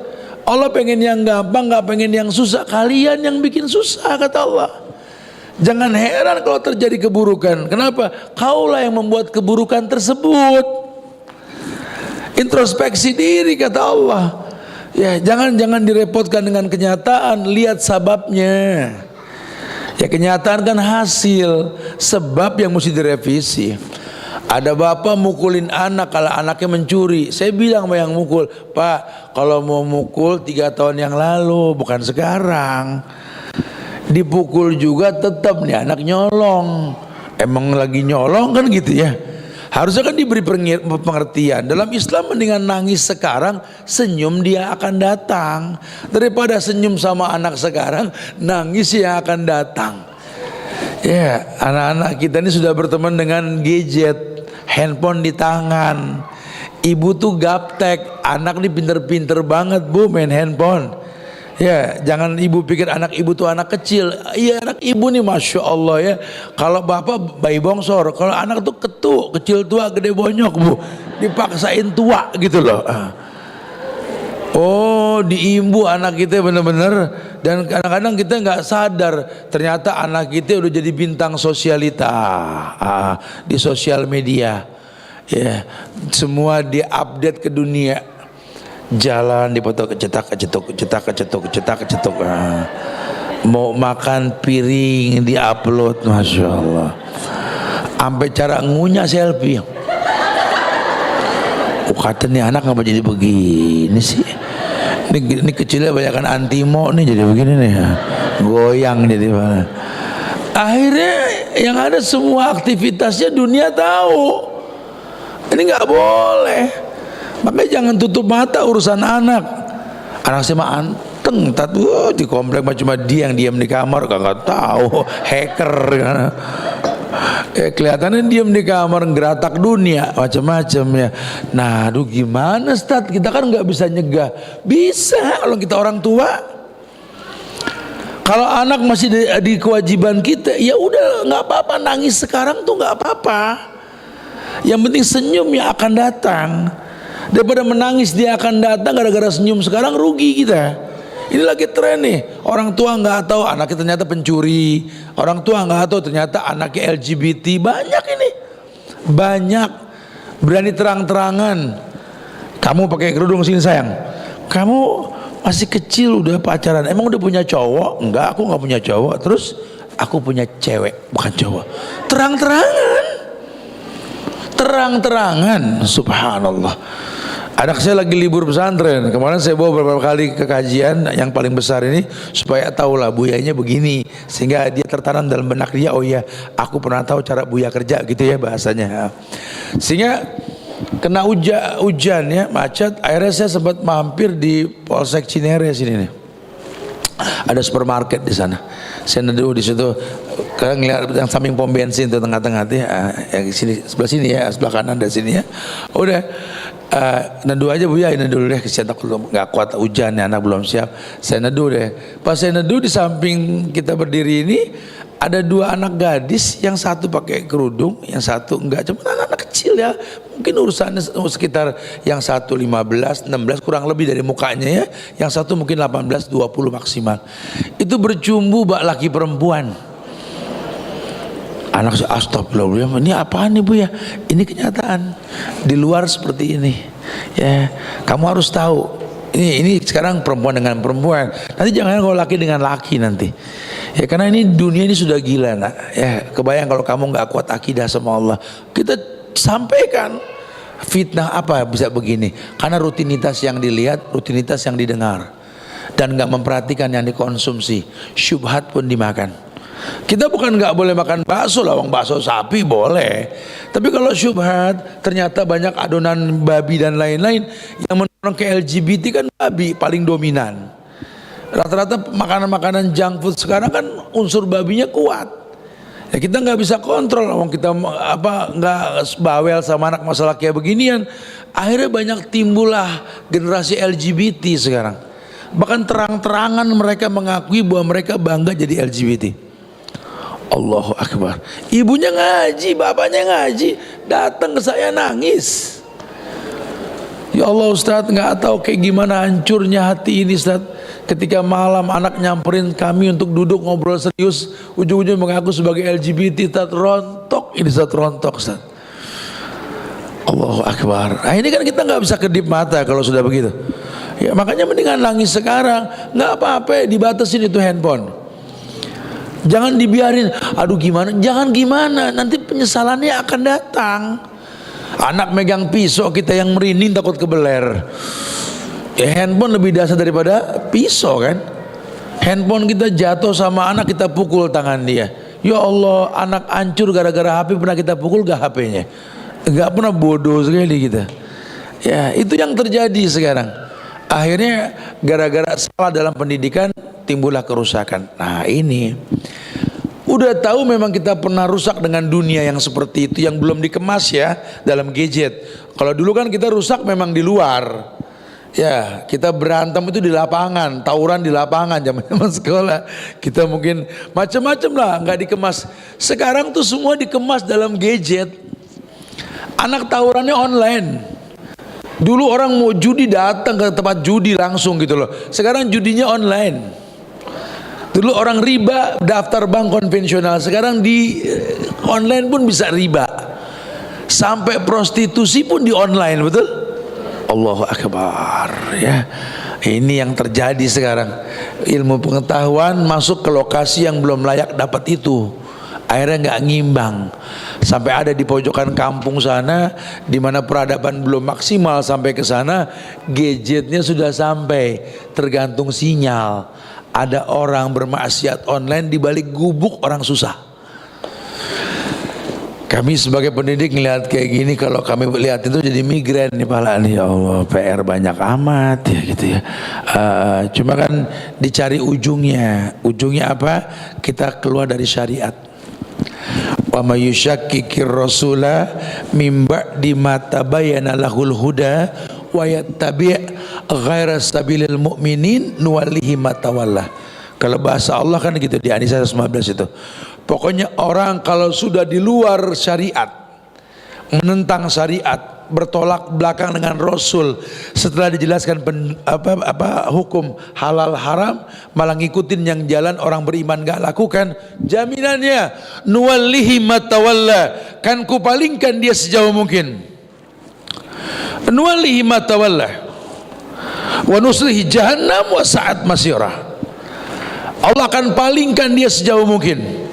Allah pengen yang gampang, nggak pengen yang susah. Kalian yang bikin susah, kata Allah. Jangan heran kalau terjadi keburukan. Kenapa? Kaulah yang membuat keburukan tersebut. Introspeksi diri, kata Allah. Ya, jangan direpotkan dengan kenyataan, lihat sababnya. Ya kenyataan kan hasil, sebab yang mesti direvisi. Ada bapak mukulin anak kalau anaknya mencuri. Saya bilang sama yang mukul, Pak, kalau mau mukul 3 tahun yang lalu, bukan sekarang. Dipukul juga tetap nih anak nyolong. Emang lagi nyolong kan gitu ya. Harusnya kan diberi pengertian. Dalam Islam mendingan nangis sekarang, senyum dia akan datang, daripada senyum sama anak sekarang, nangis yang akan datang. Ya, anak-anak kita ini sudah berteman dengan gadget, handphone di tangan. Ibu tuh gaptek, anak ini pinter-pinter banget Bu main handphone. Ya, jangan ibu pikir anak ibu tuh anak kecil. Iya, anak ibu nih Masya Allah ya. Kalau bapak bayi bongsor, kalau anak tuh ketuk, kecil tua gede bonyok Bu, dipaksain tua gitu loh. Oh, diimbu anak kita bener-bener. Dan kadang-kadang kita nggak sadar, ternyata anak kita udah jadi bintang sosialita di sosial media. Ya, semua diupdate ke dunia. Jalan dipoto kecetuk. Mau makan piring diupload, Masya Allah. Sampai cara ngunyah selfie. Aku kata nih anak ngapa jadi begini sih? Ini kecilnya banyak kan antimo nih jadi begini nih, goyang jadi mana? Akhirnya yang ada semua aktivitasnya dunia tahu. Ini nggak boleh. Makanya jangan tutup mata urusan anak. Anak saya mah anteng, di komplek mah cuma dia yang diam di kamar, nggak tahu hacker. Kelihatannya diam di kamar ngeratak dunia macam-macam ya. Nah, aduh gimana Ustaz? Kita kan nggak bisa nyegah. Bisa kalau kita orang tua. Kalau anak masih di kewajiban kita, ya udah nggak apa-apa, nangis sekarang tuh nggak apa-apa. Yang penting senyum yang akan datang. Daripada menangis dia akan datang gara-gara senyum sekarang, rugi kita. Ini lagi tren nih, orang tua nggak tahu anaknya ternyata pencuri, orang tua nggak tahu ternyata anaknya LGBT. Banyak ini, banyak. Berani terang-terangan, kamu pakai kerudung sini sayang, kamu masih kecil udah pacaran, emang udah punya cowok? Enggak, aku nggak punya cowok. Terus aku punya cewek bukan cowok. Terang-terangan, subhanallah. Anak saya lagi libur pesantren, kemarin saya bawa beberapa kali ke kajian yang paling besar ini supaya tahu lah buyanya begini, sehingga dia tertanam dalam benak dia, oh iya aku pernah tahu cara buya kerja gitu ya bahasanya. Sehingga kena hujan ya, macet, akhirnya saya sempat mampir di Polsek Cinere sini nih. Ada supermarket di sana. Saya neduh di situ, kalian ngeliat yang samping pom bensin itu tengah-tengah tuh ya, yang sini sebelah sini ya, sebelah kanan dari sini ya. Udah neduh aja Bu ya, neduh dulu deh, kesian aku nggak kuat hujan ya, anak belum siap. Saya neduh deh. Pas saya neduh di samping kita berdiri ini ada dua anak gadis, yang satu pakai kerudung, yang satu enggak, cuma anak-anak kecil ya. Mungkin urusannya sekitar yang satu 15, 16 kurang lebih dari mukanya ya. Yang satu mungkin 18, 20 maksimal. Itu bercumbu bak laki perempuan. Anak saya astagfirullah, ini apaan nih Bu ya? Ini kenyataan. Di luar seperti ini. Ya, kamu harus tahu. Ini sekarang perempuan dengan perempuan. Nanti jangan kalau laki dengan laki nanti. Ya karena ini dunia ini sudah gila nak. Ya kebayang kalau kamu nggak kuat akidah sama Allah. Kita sampaikan fitnah apa bisa begini? Karena rutinitas yang dilihat, rutinitas yang didengar, dan nggak memperhatikan yang dikonsumsi. Syubhat pun dimakan. Kita bukan nggak boleh makan bakso, lawang bakso sapi boleh. Tapi kalau syubhat, ternyata banyak adonan babi dan lain-lain yang mendorong ke LGBT kan babi paling dominan. Rata-rata makanan-makanan junk food sekarang kan unsur babinya kuat. Ya kita nggak bisa kontrol, kita nggak bawel sama anak masalah kayak beginian. Akhirnya banyak timbullah generasi LGBT sekarang. Bahkan terang-terangan mereka mengakui bahwa mereka bangga jadi LGBT. Allahu Akbar. Ibunya ngaji, bapaknya ngaji, datang ke saya nangis. Ya Allah Ustadz, nggak tahu kayak gimana hancurnya hati ini Ustadz. Ketika malam anak nyamperin kami untuk duduk ngobrol serius, ujung-ujungnya mengaku sebagai LGBT. Ustadz rontok, ini Ustadz rontok Ustadz. Allahu Akbar. Nah ini kan kita nggak bisa kedip mata kalau sudah begitu. Ya makanya mendingan nangis sekarang, nggak apa-apa, dibatasin itu handphone. Jangan dibiarin, aduh gimana, jangan gimana, nanti penyesalannya akan datang. Anak megang pisau, kita yang merinding takut kebeler. Ya handphone lebih dasar daripada pisau kan. Handphone kita jatuh sama anak, kita pukul tangan dia. Ya Allah, anak hancur gara-gara HP, pernah kita pukul gak HP-nya? Gak pernah, bodoh sekali kita. Ya itu yang terjadi sekarang. Akhirnya gara-gara salah dalam pendidikan timbullah kerusakan. Nah ini udah tahu memang kita pernah rusak dengan dunia yang seperti itu, yang belum dikemas ya dalam gadget. Kalau dulu kan kita rusak memang di luar. Ya kita berantem itu di lapangan, tawuran di lapangan zaman sekolah. Kita mungkin macam-macam lah, nggak dikemas. Sekarang tuh semua dikemas dalam gadget. Anak tawurannya online. Dulu orang mau judi datang ke tempat judi langsung gitu loh. Sekarang judinya online. Dulu orang riba daftar bank konvensional, sekarang di online pun bisa riba. Sampai prostitusi pun di online, betul? Allahu Akbar ya. Ini yang terjadi sekarang. Ilmu pengetahuan masuk ke lokasi yang belum layak dapat itu. Akhirnya nggak ngimbang, sampai ada di pojokan kampung sana, di mana peradaban belum maksimal sampai ke sana, gadgetnya sudah sampai, tergantung sinyal. Ada orang bermaksiat online di balik gubuk orang susah. Kami sebagai pendidik ngelihat kayak gini, kalau kami lihat itu jadi migren nih pala nih, ya Allah, PR banyak amat ya gitu ya. Cuma kan dicari ujungnya apa? Kita keluar dari syariat. Wa may yushakkikir rasula mim ba'di ma tabayyana lahul huda wa yattabi' ghaira sabilil mu'minin nuwallihi ma tawalla. Kalau bahasa Allah kan gitu di An-Nisa 15 itu. Pokoknya orang kalau sudah di luar syariat, menentang syariat, bertolak belakang dengan Rasul, setelah dijelaskan hukum halal haram, malah ngikutin yang jalan orang beriman gak lakukan, jaminannya nuwallihi ma tawalla, kan kupalingkan dia sejauh mungkin. Nuwallihi ma tawalla wa nuslihi jahannam wa sa'at masirah. Allah akan palingkan dia sejauh mungkin.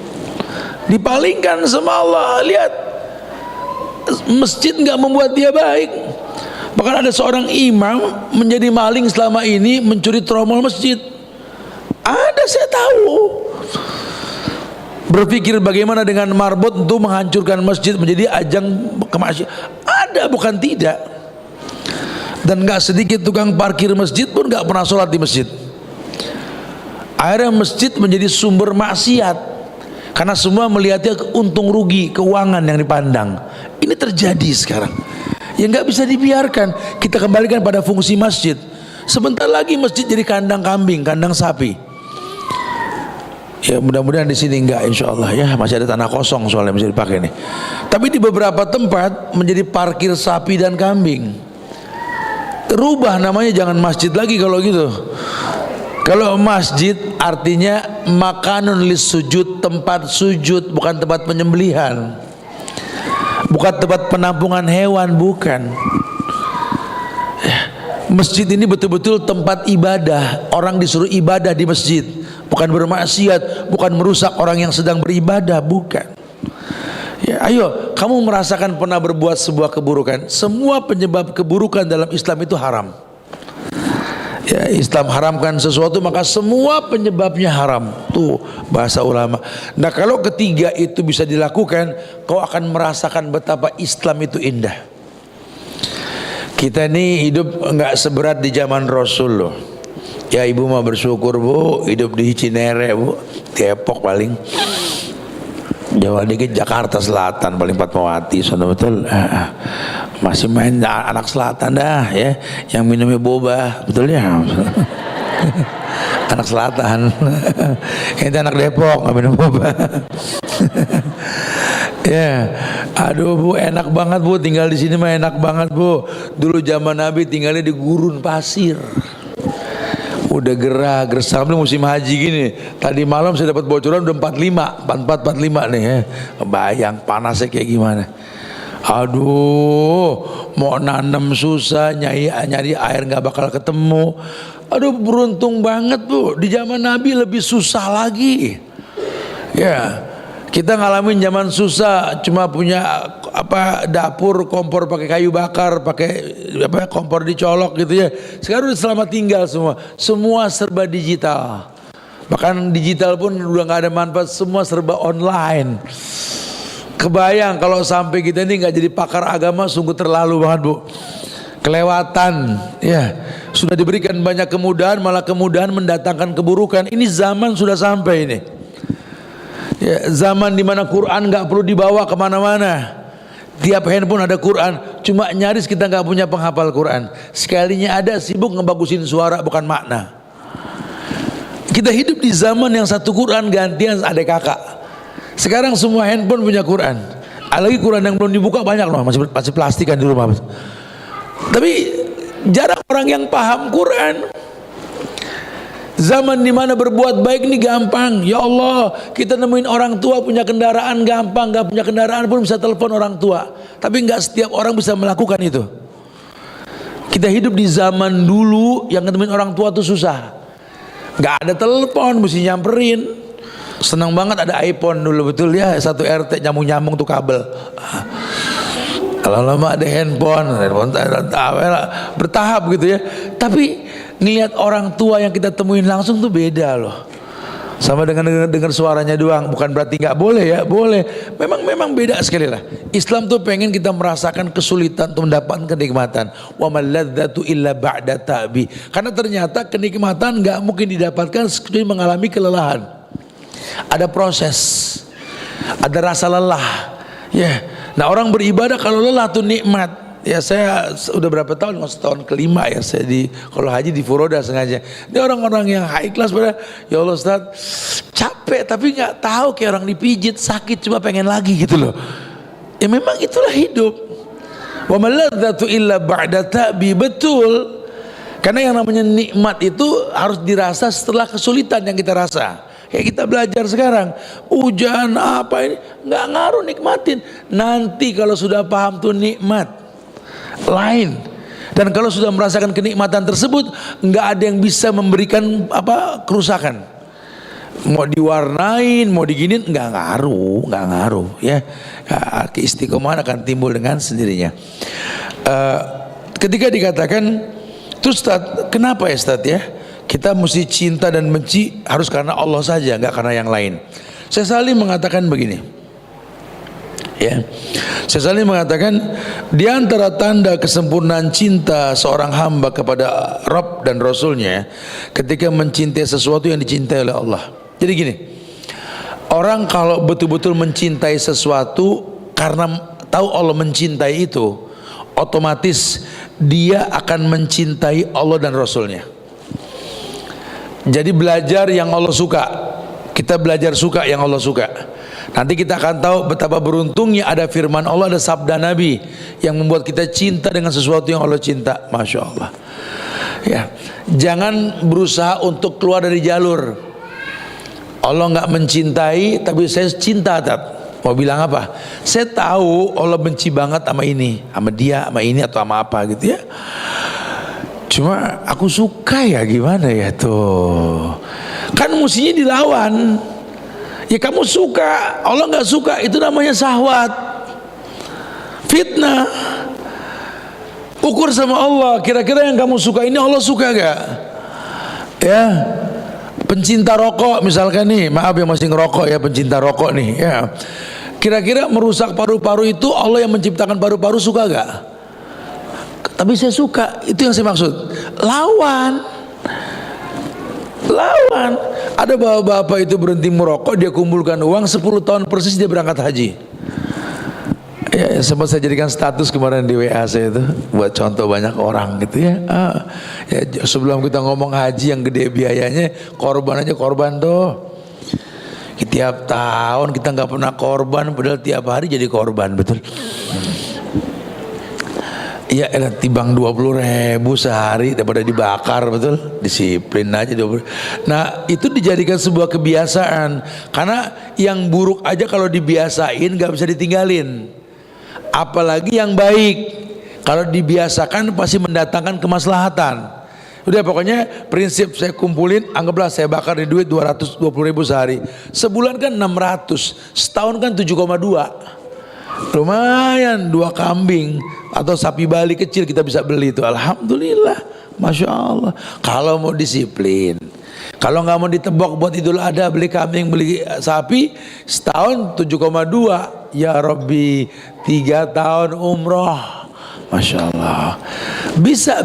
Dipalingkan sama Allah. Lihat, masjid nggak membuat dia baik. Bahkan ada seorang imam menjadi maling selama ini, mencuri tromol masjid. Ada, saya tahu. Berpikir bagaimana dengan marbot untuk menghancurkan masjid menjadi ajang kemaksiatan. Ada, bukan tidak. Dan nggak sedikit tukang parkir masjid pun nggak pernah sholat di masjid. Akhirnya masjid menjadi sumber maksiat. Karena semua melihatnya untung rugi, keuangan yang dipandang. Ini terjadi sekarang. Ya nggak bisa dibiarkan. Kita kembalikan pada fungsi masjid. Sebentar lagi masjid jadi kandang kambing, kandang sapi. Ya mudah-mudahan di sini enggak, insya Allah ya, masih ada tanah kosong soalnya bisa dipakai nih. Tapi di beberapa tempat menjadi parkir sapi dan kambing. Rubah namanya, jangan masjid lagi kalau gitu. Kalau masjid artinya makanun lis sujud, tempat sujud, bukan tempat penyembelihan, bukan tempat penampungan hewan, bukan. Masjid ini betul-betul tempat ibadah. Orang disuruh ibadah di masjid, bukan bermaksiat, bukan merusak orang yang sedang beribadah, bukan. Ya, ayo, kamu merasakan pernah berbuat sebuah keburukan. Semua penyebab keburukan dalam Islam itu haram. Ya, Islam haramkan sesuatu maka semua penyebabnya haram. Tuh bahasa ulama. Nah kalau ketiga itu bisa dilakukan, kau akan merasakan betapa Islam itu indah. Kita ini hidup nggak seberat di zaman Rasul loh. Ya ibu mah bersyukur bu, hidup di Cinere bu, Depok paling, Jawa dikit Jakarta Selatan paling Fatmawati, sono betul. Masih main anak selatan dah ya, yang minumnya boba, betul ya. Anak selatan. Ini anak Depok nggak minum boba. Ya, aduh bu, enak banget bu, tinggal di sini mah enak banget bu. Dulu zaman Nabi tinggalnya di gurun pasir. Udah gerah, gersam nih musim haji gini. Tadi malam saya dapat bocoran udah 44 nih ya. Bayang panasnya kayak gimana. Aduh, mau nanam susah, nyari air nggak bakal ketemu. Aduh, beruntung banget bu, di zaman Nabi lebih susah lagi. Ya, kita ngalamin zaman susah, cuma punya dapur, kompor pakai kayu bakar, pakai kompor dicolok gitu ya. Sekarang udah selamat tinggal semua serba digital. Bahkan digital pun udah nggak ada manfaat, semua serba online. Kebayang kalau sampai kita ini nggak jadi pakar agama, sungguh terlalu banget bu. Kelewatan, ya. Sudah diberikan banyak kemudahan, malah kemudahan mendatangkan keburukan. Ini zaman sudah sampai ini. Ya, zaman dimana Quran nggak perlu dibawa kemana-mana. Tiap handphone ada Quran. Cuma nyaris kita nggak punya penghafal Quran. Sekalinya ada sibuk ngebagusin suara bukan makna. Kita hidup di zaman yang satu Quran gantian adik kakak. Sekarang semua handphone punya Quran. Lagi Quran yang belum dibuka banyak loh, masih plastik kan di rumah. Tapi jarang orang yang paham Quran. Zaman dimana berbuat baik ini gampang. Ya Allah, kita nemuin orang tua punya kendaraan gampang, nggak punya kendaraan pun bisa telepon orang tua. Tapi nggak setiap orang bisa melakukan itu. Kita hidup di zaman dulu yang nemuin orang tua tuh susah. Nggak ada telepon, mesti nyamperin. Senang banget ada iPhone dulu, betul ya, satu RT nyambung-nyambung tuh kabel. Kalau lama ada handphone bertahap gitu ya. Tapi ngelihat orang tua yang kita temuin langsung tuh beda loh. Sama dengan dengar suaranya doang, bukan berarti nggak boleh ya, boleh. Memang beda sekali lah. Islam tuh pengen kita merasakan kesulitan untuk mendapatkan kenikmatan. Wa maladzatu illa ba'da ta'bi. Karena ternyata kenikmatan nggak mungkin didapatkan kecuali mengalami kelelahan. Ada proses, ada rasa lelah. Ya, nah orang beribadah kalau lelah tuh nikmat. Ya saya udah berapa tahun, tahun kelima ya saya kalau haji di Furoda sengaja. Ini orang-orang yang high class pada, ya Allah Ustaz, capek tapi nggak tahu, kayak orang dipijit, sakit cuma pengen lagi gitu loh. Ya memang itulah hidup. Wa maladzatu illa ba'da ta'bi, betul. Karena yang namanya nikmat itu harus dirasa setelah kesulitan yang kita rasa. Kayak kita belajar sekarang, hujan apa ini nggak ngaruh, nikmatin. Nanti kalau sudah paham tuh nikmat lain, dan kalau sudah merasakan kenikmatan tersebut nggak ada yang bisa memberikan kerusakan. Mau diwarnain, mau diginin nggak ngaruh ya. Keistiqomahan akan timbul dengan sendirinya. Ketika dikatakan terus Ustaz, kenapa ya Ustaz ya kita mesti cinta dan benci harus karena Allah saja, nggak karena yang lain? Saya selalu mengatakan begini. Ya, saya selalu mengatakan di antara tanda kesempurnaan cinta seorang hamba kepada Rabb dan Rasulnya ketika mencintai sesuatu yang dicintai oleh Allah. Jadi gini, orang kalau betul-betul mencintai sesuatu karena tahu Allah mencintai itu, otomatis dia akan mencintai Allah dan Rasulnya. Jadi belajar yang Allah suka, kita belajar suka yang Allah suka. Nanti kita akan tahu betapa beruntungnya ada firman Allah, ada sabda Nabi yang membuat kita cinta dengan sesuatu yang Allah cinta. Masya Allah. Ya, jangan berusaha untuk keluar dari jalur. Allah nggak mencintai, tapi saya cinta. Mau bilang apa? Saya tahu Allah benci banget sama ini, sama dia, sama ini atau sama apa gitu ya. Cuma aku suka ya, gimana ya tuh? Kan mestinya dilawan. Ya kamu suka, Allah nggak suka, itu namanya syahwat, fitnah. Ukur sama Allah, kira-kira yang kamu suka ini Allah suka gak? Ya, pencinta rokok misalkan nih, maaf yang masih ngerokok ya, pencinta rokok nih ya. Kira-kira merusak paru-paru itu Allah yang menciptakan paru-paru suka gak? Tapi saya suka, itu yang saya maksud. Lawan. Ada bapak-bapak itu berhenti merokok, dia kumpulkan uang 10 tahun persis dia berangkat haji. Ya, sempat saya jadikan status kemarin di WA saya itu buat contoh banyak orang gitu ya. Ya sebelum kita ngomong haji yang gede biayanya, korban aja korban tuh. Tiap tahun kita nggak pernah korban, padahal tiap hari jadi korban, betul. Iya, timbang 20.000 sehari daripada dibakar, betul. Disiplin aja 20. Nah itu dijadikan sebuah kebiasaan. Karena yang buruk aja kalau dibiasain gak bisa ditinggalin, apalagi yang baik. Kalau dibiasakan pasti mendatangkan kemaslahatan. Udah pokoknya prinsip saya kumpulin, anggaplah saya bakar di duit 220.000 sehari. Sebulan kan 600, setahun kan 7,2. Lumayan, 2 kambing atau sapi Bali kecil kita bisa beli itu. Alhamdulillah, Masya Allah. Kalau mau disiplin, kalau nggak mau ditebak buat Idul Adha beli kambing, beli sapi, setahun 7,2. Ya Rabbi, 3 tahun umroh. Masya Allah. Bisa.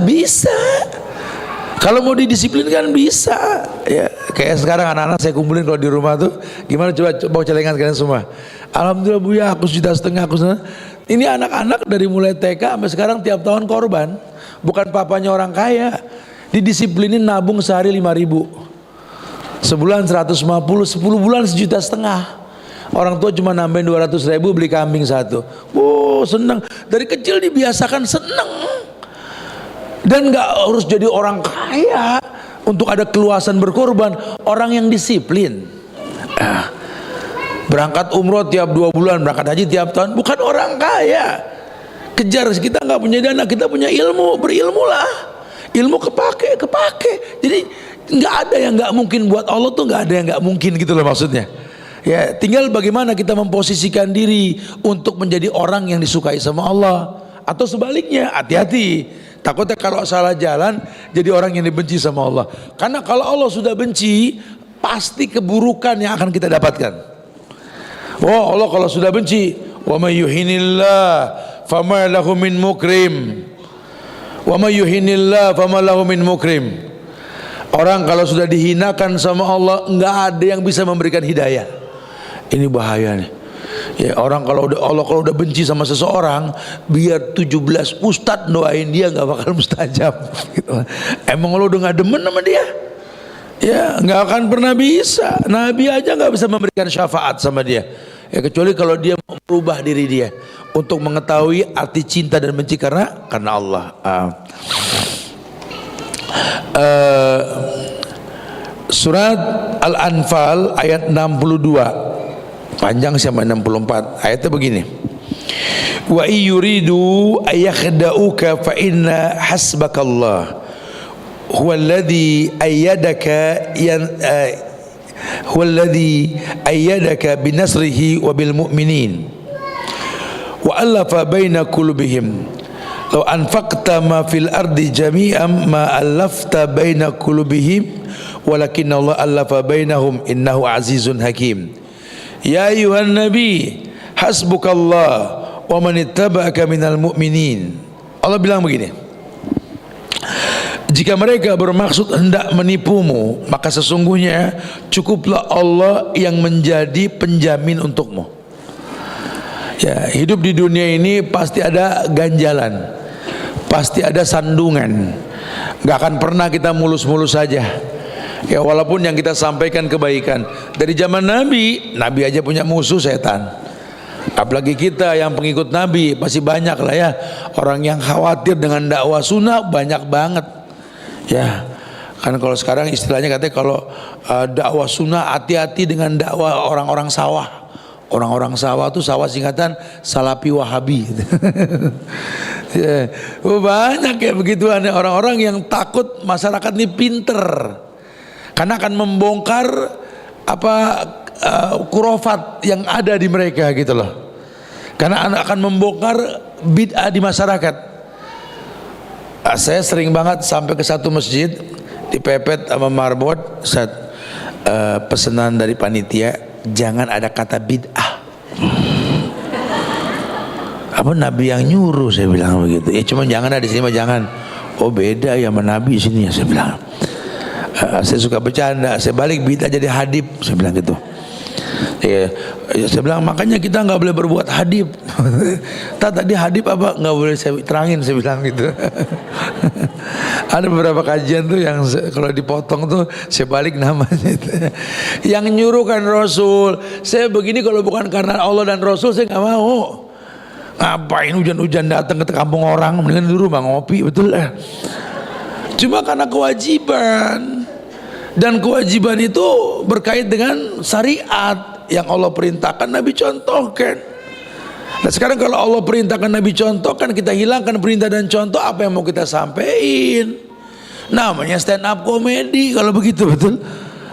Kalau mau didisiplinkan bisa. Ya, kayak sekarang anak-anak saya kumpulin kalau di rumah tuh, gimana coba celengan kalian semua. Alhamdulillah Bu ya, aku 1,5 juta. Ini anak-anak dari mulai TK sampai sekarang tiap tahun korban. Bukan papanya orang kaya, didisiplinin nabung sehari 5.000, sebulan 150, 10 bulan 1,5 juta. Orang tua cuma nambahin 200.000 beli kambing satu. Wow, senang. Dari kecil dibiasakan senang. Dan nggak harus jadi orang kaya untuk ada keluasan berkorban. Orang yang disiplin, berangkat umroh tiap 2 bulan, berangkat haji tiap tahun, bukan orang kaya. Kejar, kita nggak punya dana, kita punya ilmu, berilmulah. Ilmu kepake. Jadi nggak ada yang nggak mungkin buat Allah tuh, nggak ada yang nggak mungkin gitu loh maksudnya. Ya, tinggal bagaimana kita memposisikan diri untuk menjadi orang yang disukai sama Allah, atau sebaliknya, hati-hati. Takutnya kalau salah jalan jadi orang yang dibenci sama Allah. Karena kalau Allah sudah benci, pasti keburukan yang akan kita dapatkan. Oh, Allah kalau sudah benci, wa may yuhinillah fama lahu min mukrim. Wa may yuhinillah fama lahu min mukrim. Orang kalau sudah dihinakan sama Allah, enggak ada yang bisa memberikan hidayah. Ini bahaya nih. Ya, orang kalau udah benci sama seseorang, biar 17 ustadz doain dia nggak bakal mustajab. Gitu. Emang lo udah nggak demen sama dia? Ya, nggak akan pernah bisa. Nabi aja nggak bisa memberikan syafaat sama dia. Ya, kecuali kalau dia mau merubah diri dia untuk mengetahui arti cinta dan benci karena Allah. Surat Al-Anfal ayat 62. Panjang sampai 64. Ayatnya begini. Wa yuridu ayakhda'uka fa inna hasbakallah huwallazi ayyadaka huwallazi ayyadaka binasrihi wa bil mu'minin wa alafa baina qulubihim law anfaqta ma fil ardi jami'an ma alafta baina qulubihim walakinna Allah alafa bainahum innahu azizun hakim. Ya ayuhan nabi hasbukallah wa man ittaba'aka minal mu'minin. Allah bilang begini, jika mereka bermaksud hendak menipumu, maka sesungguhnya cukuplah Allah yang menjadi penjamin untukmu. Ya, hidup di dunia ini pasti ada ganjalan, pasti ada sandungan. Gak akan pernah kita mulus-mulus saja. Ya, walaupun yang kita sampaikan kebaikan. Dari zaman Nabi aja punya musuh setan. Apalagi kita yang pengikut Nabi, pasti banyak lah ya. Orang yang khawatir dengan dakwah sunnah banyak banget. Ya, kan kalau sekarang istilahnya katanya kalau dakwah sunnah hati-hati dengan dakwah orang-orang sawah. Orang-orang sawah itu sawah singkatan Salafi Wahabi. Ya, banyak ya begituan orang-orang yang takut masyarakat ini pinter. Karena akan membongkar kurofat yang ada di mereka gitu loh. Karena akan membongkar bid'ah di masyarakat. Saya sering banget sampai ke satu masjid dipepet sama marbot, pesanan dari panitia, jangan ada kata bid'ah. Apa Nabi yang nyuruh, saya bilang begitu. Ya cuma jangan ada di sini mah jangan. Oh beda ya sama Nabi sini ya, saya bilang. Saya suka bercanda, saya balik bid'ah jadi hadib, saya bilang gitu. Ya, saya bilang makanya kita nggak boleh berbuat hadib. Tadi hadib apa nggak boleh saya terangin, saya bilang gitu. Ada beberapa kajian tuh yang kalau dipotong tuh saya balik namanya. Yang nyuruh kan Rasul. Saya begini kalau bukan karena Allah dan Rasul saya nggak mau. Ngapain hujan-hujan datang ke kampung orang, mendingan di rumah ngopi, betul lah. Cuma karena kewajiban. Dan kewajiban itu berkait dengan syariat yang Allah perintahkan, Nabi contohkan. Nah sekarang kalau Allah perintahkan, Nabi contohkan, kita hilangkan perintah dan contoh, apa yang mau kita sampaikan? Namanya stand up komedi kalau begitu, betul?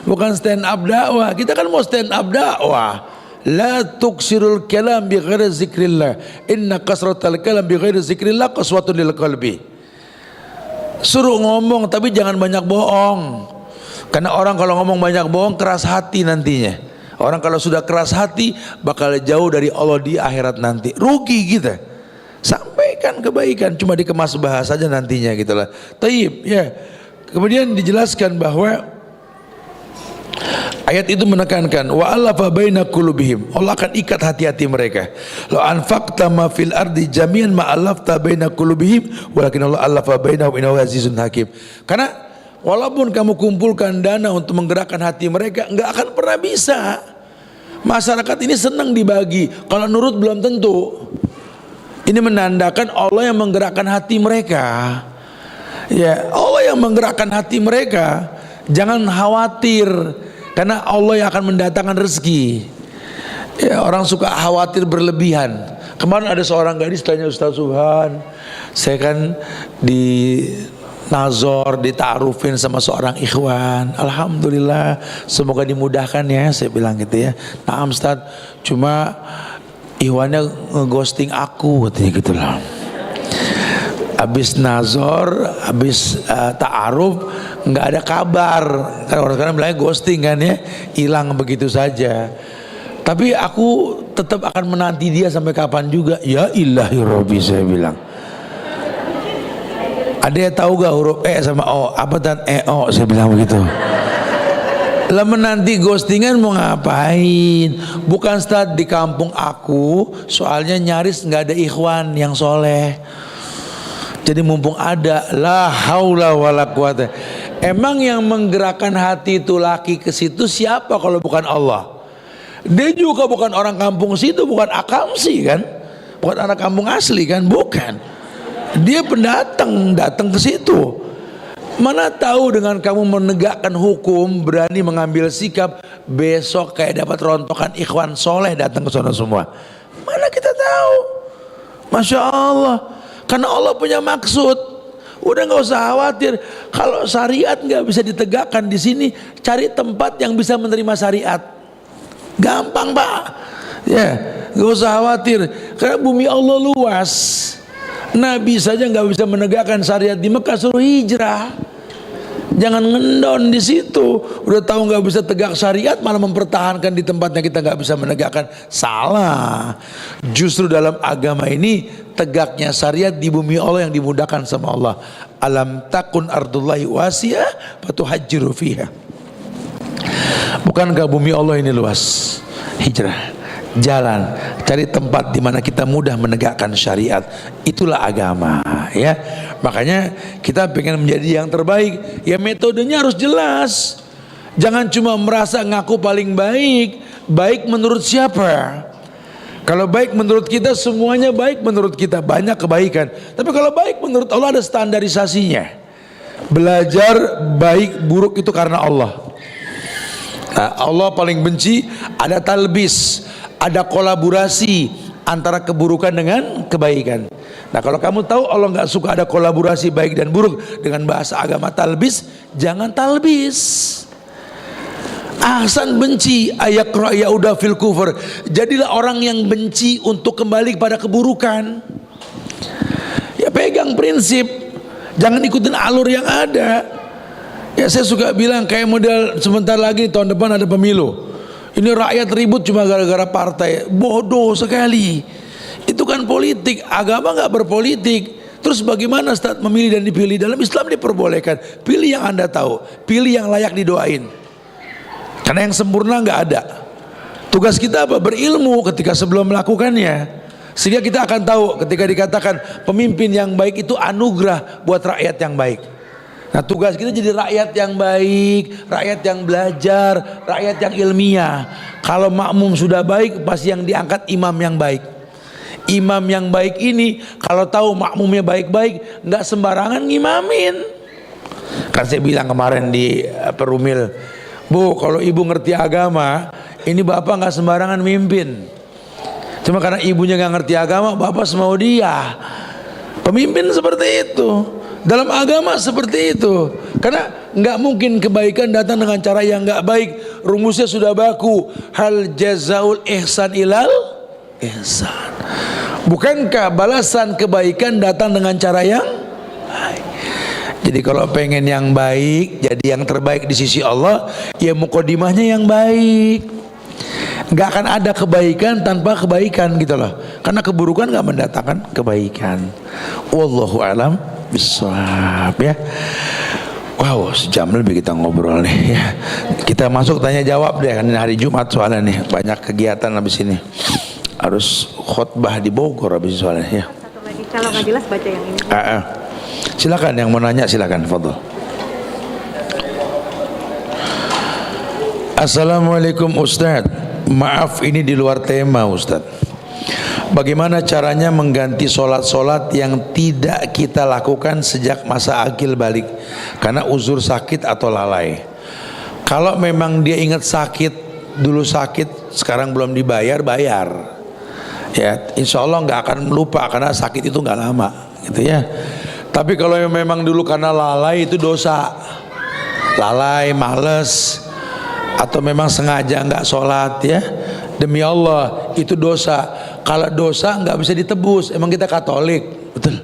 Bukan stand up dakwah. Kita kan mau stand up dakwah. La tuksirul kalam bi ghairi zikrillah. Inna kasratal kalam bi ghairi zikrillah qaswatun lil qalbi. Suruh ngomong tapi jangan banyak bohong. Karena orang kalau ngomong banyak bohong keras hati nantinya. Orang kalau sudah keras hati bakal jauh dari Allah di akhirat nanti. Rugi kita. Sampaikan kebaikan, cuma dikemas bahasa saja nantinya gitulah. Taib ya. Kemudian dijelaskan bahwa ayat itu menekankan wa alafa baina qulubihim. Allah akan ikat hati-hati mereka. La anfaqta ma fil ardi jami'an ma alafta baina qulubihim walakin Allah alafa bainahum innahu azizun hakim. Karena walaupun kamu kumpulkan dana untuk menggerakkan hati mereka, enggak akan pernah bisa. Masyarakat ini senang dibagi, kalau nurut belum tentu. Ini menandakan Allah yang menggerakkan hati mereka. Ya, Allah yang menggerakkan hati mereka. Jangan khawatir, karena Allah yang akan mendatangkan rezeki. Ya, orang suka khawatir berlebihan. Kemarin ada seorang gadis tanya Ustaz Subhan, saya kan di nazor, dita'arufin sama seorang ikhwan. Alhamdulillah, semoga dimudahkan ya, saya bilang gitu ya. Nah Ustaz, cuma ikhwannya ngeghosting aku katanya gitu loh. Habis nazor, habis ta'aruf, nggak ada kabar. Kan orang sekarang bilangnya ghosting kan ya, hilang begitu saja. Tapi aku tetap akan menanti dia sampai kapan juga. Ya ilahi Robbi, saya bilang. Ada yang tahu gak huruf E sama O? Apa dan EO? Saya bilang begitu. Lah menanti ghostingan mau ngapain? Bukan Ustaz, di kampung aku soalnya nyaris nggak ada ikhwan yang soleh. Jadi mumpung ada, la haula wala quwata. Emang yang menggerakkan hati itu laki ke situ siapa kalau bukan Allah? Dia juga bukan orang kampung situ, bukan akamsi kan? Bukan anak kampung asli kan? Bukan. Dia pendatang, datang ke situ. Mana tahu dengan kamu menegakkan hukum, berani mengambil sikap, besok kayak dapat rontokan ikhwan soleh datang ke sana semua. Mana kita tahu? Masya Allah. Karena Allah punya maksud. Udah nggak usah khawatir. Kalau syariat nggak bisa ditegakkan di sini, cari tempat yang bisa menerima syariat. Gampang Pak. Ya, nggak usah khawatir. Karena bumi Allah luas. Nabi saja nggak bisa menegakkan syariat di Mekah, suruh hijrah. Jangan ngendon di situ. Udah tahu nggak bisa tegak syariat, malah mempertahankan di tempatnya kita nggak bisa menegakkan. Salah. Justru dalam agama ini tegaknya syariat di bumi Allah yang dimudahkan sama Allah. Alam takun ardullahi wasi'ah fatuhajjiru fiha. Bukankah bumi Allah ini luas? Hijrah. Jalan, cari tempat di mana kita mudah menegakkan syariat. Itulah agama, ya. Makanya kita pengen menjadi yang terbaik. Ya metodenya harus jelas. Jangan cuma merasa ngaku paling baik. Baik menurut siapa? Kalau baik menurut kita, semuanya baik menurut kita, banyak kebaikan. Tapi kalau baik menurut Allah ada standarisasinya. Belajar baik buruk itu karena Allah. Nah, Allah paling benci ada talbis, ada kolaborasi antara keburukan dengan kebaikan. Nah kalau kamu tahu Allah nggak suka ada kolaborasi baik dan buruk, dengan bahasa agama talbis, jangan talbis. Ahsan benci ayakra yauda fil kufur. Jadilah orang yang benci untuk kembali pada keburukan. Ya pegang prinsip, jangan ikutin alur yang ada. Ya saya suka bilang kayak model sebentar lagi tahun depan ada pemilu. Ini rakyat ribut cuma gara-gara partai. Bodoh sekali. Itu kan politik. Agama nggak berpolitik. Terus bagaimana Ustaz memilih dan dipilih? Dalam Islam diperbolehkan. Pilih yang Anda tahu. Pilih yang layak didoain. Karena yang sempurna nggak ada. Tugas kita apa? Berilmu ketika sebelum melakukannya. Sehingga kita akan tahu ketika dikatakan pemimpin yang baik itu anugerah buat rakyat yang baik. Nah tugas kita jadi rakyat yang baik, rakyat yang belajar, rakyat yang ilmiah. Kalau makmum sudah baik, pasti yang diangkat imam yang baik. Imam yang baik ini kalau tahu makmumnya baik-baik, nggak sembarangan ngimamin. Kan saya bilang kemarin di Perumil, Bu kalau ibu ngerti agama, ini bapak nggak sembarangan mimpin. Cuma karena ibunya nggak ngerti agama, bapak semau dia. Pemimpin seperti itu. Dalam agama seperti itu. Karena nggak mungkin kebaikan datang dengan cara yang nggak baik. Rumusnya sudah baku. Hal jazaul ihsan ilal ihsan. Bukankah balasan kebaikan datang dengan cara yang baik? Jadi kalau pengen yang baik, jadi yang terbaik di sisi Allah, ya mukodimahnya yang baik. Nggak akan ada kebaikan tanpa kebaikan gitu loh. Karena keburukan nggak mendatangkan kebaikan. Wallahu alam bisawab ya. Wow, sejam lebih kita ngobrol nih ya. Kita masuk tanya jawab deh, kan ini hari Jumat soalnya nih, banyak kegiatan habis ini. Harus khutbah di Bogor habis soalnya ya. Satu lagi, kalau nggak jelas baca yang ini. Silakan yang mau nanya silakan, fadhil. Assalamualaikum Ustaz. Maaf ini di luar tema Ustaz. Bagaimana caranya mengganti solat-solat yang tidak kita lakukan sejak masa akil balik karena uzur sakit atau lalai? Kalau memang dia ingat sakit, dulu sakit, sekarang belum dibayar, bayar. Ya, insya Allah nggak akan lupa karena sakit itu nggak lama, gitu ya. Tapi kalau yang memang dulu karena lalai itu dosa. Lalai, males, atau memang sengaja nggak sholat ya, demi Allah itu dosa. Kalau dosa nggak bisa ditebus, emang kita Katolik, betul.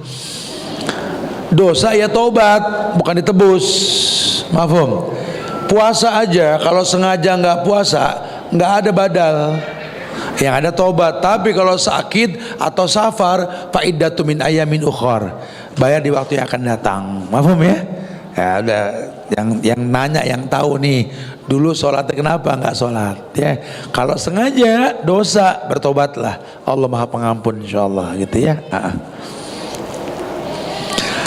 Dosa ya tobat, bukan ditebus. Mafhum? Puasa aja, kalau sengaja nggak puasa, nggak ada badal, yang ada tobat. Tapi kalau sakit atau safar, fa'iddatu min ayamin ukhar, bayar di waktu yang akan datang. Mafhum ya? Ya udah, yang nanya, yang tahu nih, dulu sholatnya kenapa nggak sholat ya? Kalau sengaja dosa, bertobatlah, Allah Maha Pengampun insyaallah gitu ya.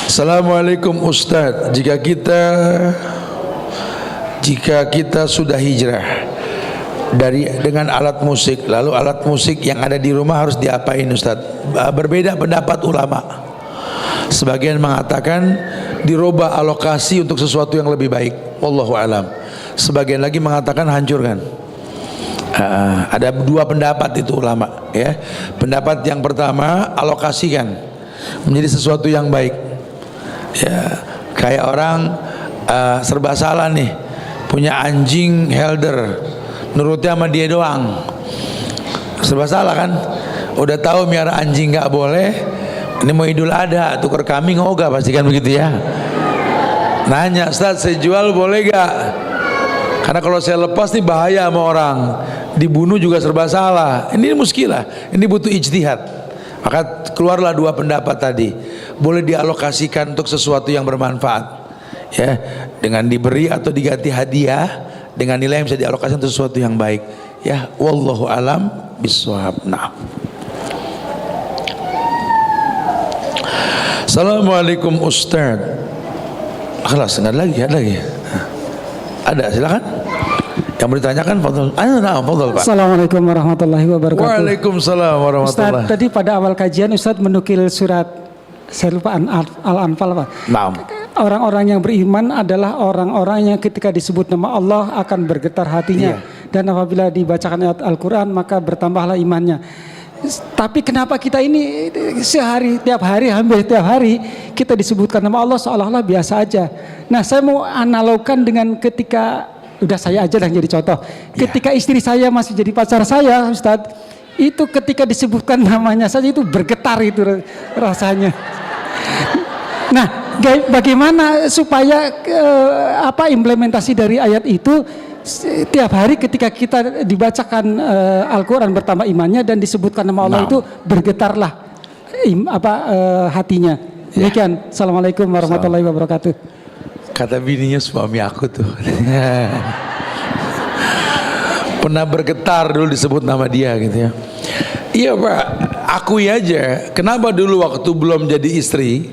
Assalamualaikum Ustadz, jika kita sudah hijrah dengan alat musik, lalu alat musik yang ada di rumah harus diapain Ustadz? Berbeda pendapat ulama. Sebagian mengatakan dirubah alokasi untuk sesuatu yang lebih baik, wallahu alam. Sebagian lagi mengatakan hancurkan. Ada dua pendapat itu ulama ya. Pendapat yang pertama, alokasikan menjadi sesuatu yang baik ya. Kayak orang serba salah nih, punya anjing helder, nurutnya sama dia doang, serba salah kan. Udah tahu miara anjing nggak boleh, ini mau Idul Adha tuker kambing ogah, pasti kan begitu ya. Nanya, Ustaz saya jual boleh gak? Karena kalau saya lepas nih bahaya sama orang, dibunuh juga serba salah. Ini muskilah, ini butuh ijtihad. Maka keluarlah dua pendapat tadi. Boleh dialokasikan untuk sesuatu yang bermanfaat ya, dengan diberi atau diganti hadiah dengan nilai yang bisa dialokasikan untuk sesuatu yang baik ya. Wallahu alam biswab. Nah, Assalamualaikum Ustaz. Kelas ada lagi. Ada, silakan. Yang mau ditanyakan, fadhol. Fadhol Pak. Assalamualaikum warahmatullahi wabarakatuh. Waalaikumsalam warahmatullahi. Ustaz, tadi pada awal kajian Ustaz menukil surat, saya lupa, Al-Anfal Pak. Naam. Orang-orang yang beriman adalah orang-orang yang ketika disebut nama Allah akan bergetar hatinya. Dan apabila dibacakan ayat Al-Quran maka bertambahlah imannya. Tapi kenapa kita ini hampir tiap hari kita disebutkan nama Allah seolah-olah biasa aja. Nah, saya mau analogkan dengan ketika, udah saya aja yang jadi contoh. Ketika istri saya masih jadi pacar saya, Ustadz, itu ketika disebutkan namanya saja itu bergetar itu rasanya. Nah, bagaimana supaya implementasi dari ayat itu tiap hari ketika kita dibacakan Al-Quran bertambah imannya dan disebutkan nama Allah itu bergetarlah hatinya. Demikian. Assalamualaikum warahmatullahi wabarakatuh. Kata bininya suami aku tuh pernah bergetar dulu disebut nama dia gitu ya. Iya Pak, akui aja. Kenapa dulu waktu belum jadi istri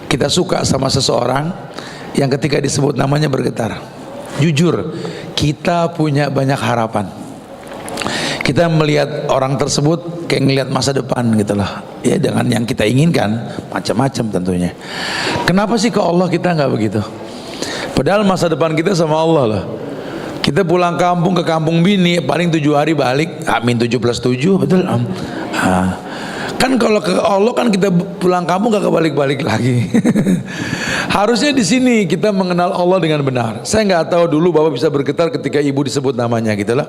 kita suka sama seseorang yang ketika disebut namanya bergetar? Jujur, kita punya banyak harapan. Kita melihat orang tersebut kayak ngelihat masa depan gitu loh. Ya dengan yang kita inginkan macam-macam tentunya. Kenapa sih ke Allah kita nggak begitu? Padahal masa depan kita sama Allah loh. Kita pulang kampung ke kampung bini paling 7 hari balik. Amin 7+7 betul. Kan kalau ke Allah kan kita pulang kampung gak kebalik-balik lagi. Harusnya di sini kita mengenal Allah dengan benar. Saya nggak tahu dulu Bapak bisa bergetar ketika ibu disebut namanya gitu lah.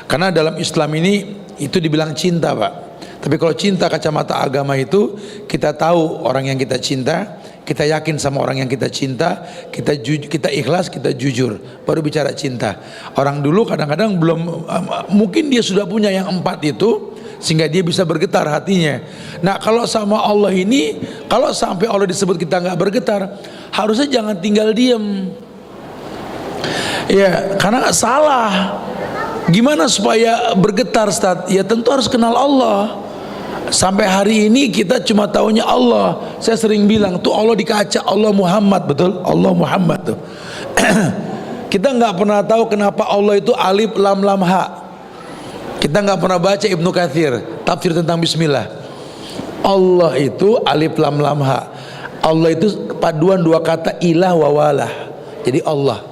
Karena dalam Islam ini itu dibilang cinta Pak. Tapi kalau cinta kacamata agama itu kita tahu orang yang kita cinta, kita yakin sama orang yang kita cinta, kita ikhlas, kita jujur, baru bicara cinta. Orang dulu kadang-kadang belum, mungkin dia sudah punya yang 4 itu, sehingga dia bisa bergetar hatinya. Nah kalau sama Allah ini, kalau sampai Allah disebut kita nggak bergetar, harusnya jangan tinggal diem. Ya karena salah. Gimana supaya bergetar Ustaz? Ya tentu harus kenal Allah. Sampai hari ini kita cuma taunya Allah. Saya sering bilang tuh Allah di kaca, Allah Muhammad, betul? Allah Muhammad tuh. Kita nggak pernah tahu kenapa Allah itu alif lam lam ha. Kita nggak pernah baca Ibnu Katsir tafsir tentang Bismillah. Allah itu alif lam lam ha. Allah itu paduan dua kata ilah wa walah. Jadi Allah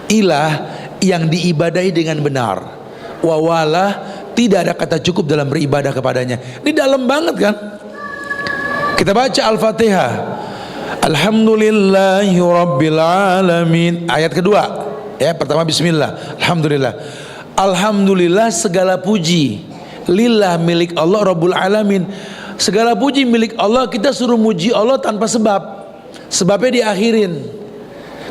ilah yang diibadahi dengan benar, wa walah tidak ada kata cukup dalam beribadah kepadanya. Ini dalam banget kan? Kita baca Al-Fatihah. Alhamdulillahi Rabbil Alamin. Ayat kedua, ya, pertama bismillah. Alhamdulillah. Alhamdulillah segala puji lillah milik Allah Rabbul Alamin. Segala puji milik Allah, kita suruh muji Allah tanpa sebab. Sebabnya diakhirin.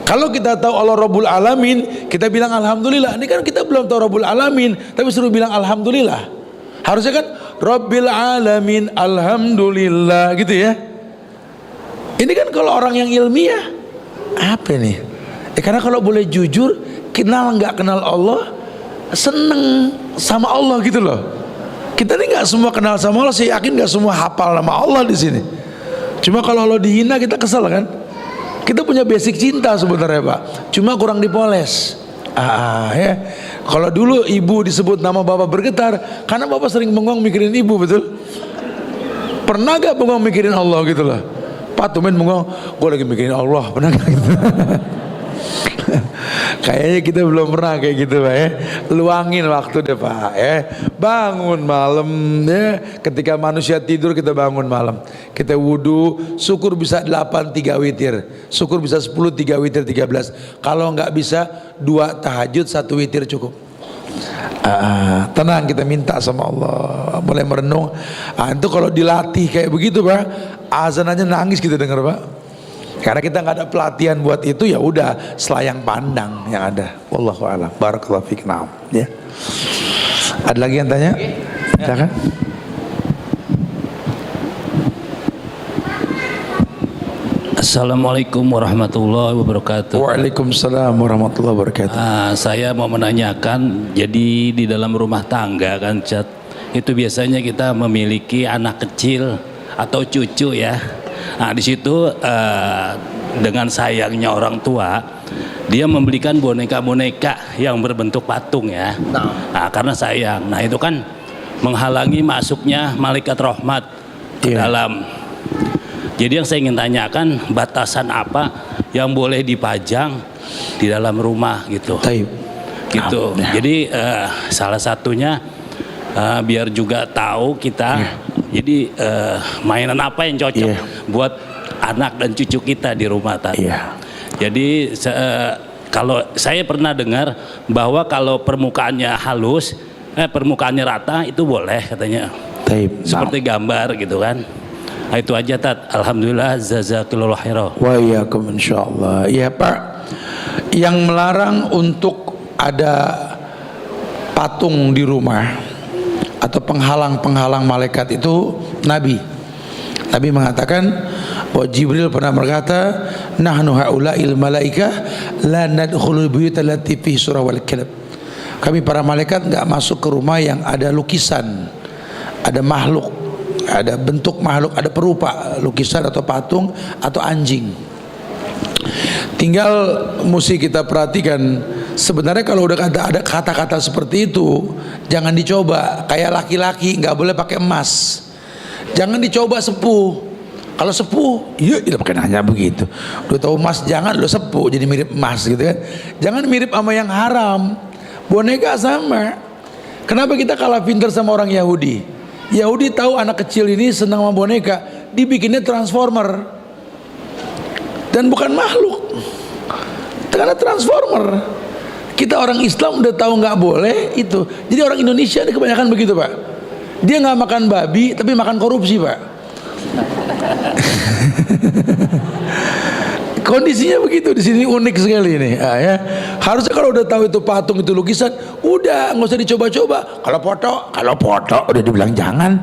Kalau kita tahu Allah Rabbul Alamin, kita bilang Alhamdulillah. Ini kan kita belum tahu Rabbul Alamin, tapi suruh bilang Alhamdulillah. Harusnya kan Rabbil Alamin, Alhamdulillah, gitu ya. Ini kan kalau orang yang ilmiah, apa nih? Karena kalau boleh jujur, kenal nggak kenal Allah, seneng sama Allah gitu loh. Kita ini nggak semua kenal sama Allah, saya yakin nggak semua hafal nama Allah di sini. Cuma kalau Allah dihina kita kesel kan? Kita punya basic cinta sebenarnya Pak, cuma kurang dipoles. Ya. Kalau dulu ibu disebut nama bapak bergetar, karena bapak sering bengong mikirin ibu, betul? Pernah gak bengong mikirin Allah gitu loh? Pak tumen bengong, gue lagi mikirin Allah, pernah gak gitu? Kayaknya kita belum pernah kayak gitu Pak ya. Luangin waktu deh Pak ya. Bangun malam ya. Ketika manusia tidur kita bangun malam. Kita wudu, syukur bisa 8 3 witir. Syukur bisa 10 3 witir 13. Kalau nggak bisa 2 tahajud 1 witir cukup. Tenang, kita minta sama Allah. Mulai merenung. Itu kalau dilatih kayak begitu Pak, azan aja nangis kita dengar Pak. Karena kita nggak ada pelatihan buat itu, ya udah selayang pandang yang ada. Wallahu a'lam. Barakallahu fiik. Naam. Ya. Ada lagi yang tanya? Silakan. Assalamualaikum warahmatullahi wabarakatuh. Waalaikumsalam warahmatullahi wabarakatuh. Saya mau menanyakan, jadi di dalam rumah tangga kan Chat, itu biasanya kita memiliki anak kecil atau cucu ya. Nah di situ dengan sayangnya orang tua, dia membelikan boneka-boneka yang berbentuk patung ya. Nah karena sayang, nah itu kan menghalangi masuknya malaikat rahmat ke dalam. Jadi yang saya ingin tanyakan, batasan apa yang boleh dipajang di dalam rumah gitu. Gitu. Jadi salah satunya biar juga tahu kita. Jadi mainan apa yang cocok buat anak dan cucu kita di rumah tadi. Jadi kalau saya pernah dengar bahwa kalau permukaannya halus, permukaannya rata itu boleh katanya. Seperti gambar gitu kan. Nah, itu aja Tat. Alhamdulillah, jazakallahu khairan. Wa iyyakum insyaallah. Ya Pak, yang melarang untuk ada patung di rumah atau penghalang-penghalang malaikat itu Nabi. Nabi mengatakan bahwa Jibril pernah berkata, nahnu haula'il malaikah la nadkhulul buyuta allati fihi surah wal kalb. Kami para malaikat enggak masuk ke rumah yang ada lukisan, ada makhluk, ada bentuk makhluk, ada perupa lukisan atau patung atau anjing. Tinggal mesti kita perhatikan, sebenarnya kalau udah ada kata-kata seperti itu jangan dicoba. Kayak laki-laki nggak boleh pakai emas, jangan dicoba sepuh. Kalau sepuh, iya pakai nanya begitu. Udah tahu emas jangan, lo sepuh jadi mirip emas gitu kan. Jangan mirip sama yang haram. Boneka sama. Kenapa kita kalah pinter sama orang Yahudi? Yahudi tahu anak kecil ini senang sama boneka, dibikinnya transformer dan bukan makhluk, karena transformer. Kita orang Islam udah tahu nggak boleh itu. Jadi orang Indonesia ini kebanyakan begitu Pak. Dia nggak makan babi tapi makan korupsi Pak. Kondisinya begitu di sini, unik sekali ini. Ya. Harusnya kalau udah tahu itu patung, itu lukisan, udah nggak usah dicoba-coba. Kalau foto udah dibilang jangan.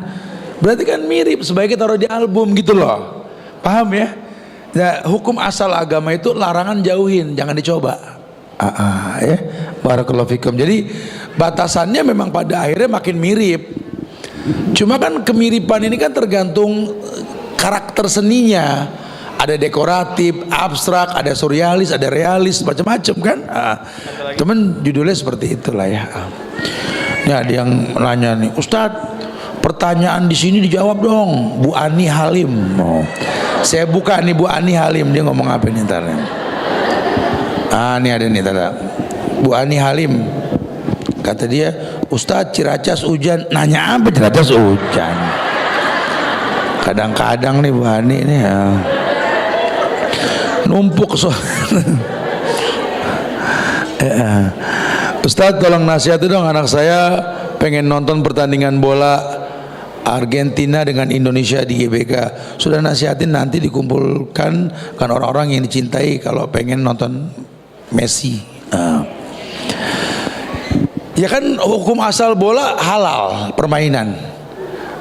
Berarti kan mirip, sebaiknya taruh di album gitu loh. Paham ya? Nah, hukum asal agama itu larangan jauhin, jangan dicoba. Ya. Barakallahu fikum. Jadi batasannya memang pada akhirnya makin mirip. Cuma kan kemiripan ini kan tergantung karakter seninya. Ada dekoratif, abstrak, ada surrealis, ada realis, macam-macam kan. Cuman judulnya seperti itulah ya. Ya, ada yang nanya nih, Ustadz, pertanyaan di sini dijawab dong, Bu Ani Halim. Saya buka nih Bu Ani Halim, dia ngomong apa nih ntar? Ini ada nih tanda. Bu Ani Halim, kata dia, Ustadz Ciracas hujan. Nanya apa Ciracas hujan? Kadang-kadang nih Bu Ani nih. numpuk Ustadz tolong nasihati dong, anak saya pengen nonton pertandingan bola Argentina dengan Indonesia di GBK. Sudah nasihatin, nanti dikumpulkan kan orang-orang yang dicintai kalau pengen nonton Messi. Ya kan hukum asal bola halal permainan,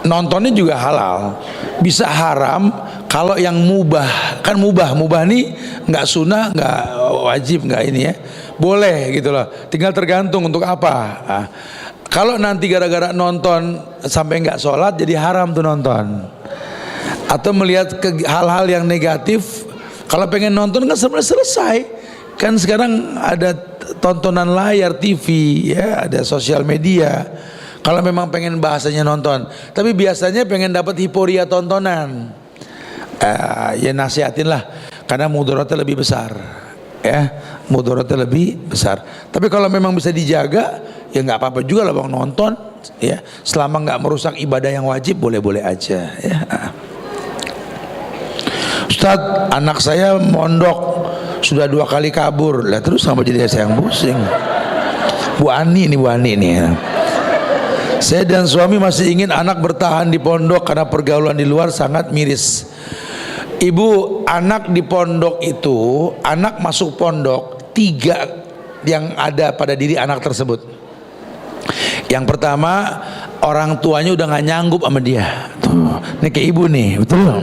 nontonnya juga halal. Bisa haram kalau yang mubah, kan mubah nih nggak sunnah, nggak wajib, nggak ini ya, boleh gitu loh. Tinggal tergantung untuk apa. Kalau nanti gara-gara nonton sampai nggak sholat jadi haram tuh nonton. Atau melihat hal-hal yang negatif, kalau pengen nonton kan sebenarnya selesai. Kan sekarang ada tontonan layar TV ya, ada sosial media. Kalau memang pengen bahasanya nonton, tapi biasanya pengen dapat hiporia tontonan, ya nasihatin lah, karena mudaratnya lebih besar, ya mudaratnya lebih besar. Tapi kalau memang bisa dijaga, ya nggak apa-apa juga lah bang nonton, ya selama nggak merusak ibadah yang wajib boleh-boleh aja. Ya. Ustadz, anak saya mondok sudah 2 kali kabur, lah terus sama jadi saya yang pusing. Bu Ani nih. Ya. Saya dan suami masih ingin anak bertahan di pondok karena pergaulan di luar sangat miris. Ibu, anak di pondok itu, anak masuk pondok 3 yang ada pada diri anak tersebut. Yang pertama, orang tuanya udah gak nyanggup sama dia. Tuh, ini kayak ibu nih, betul.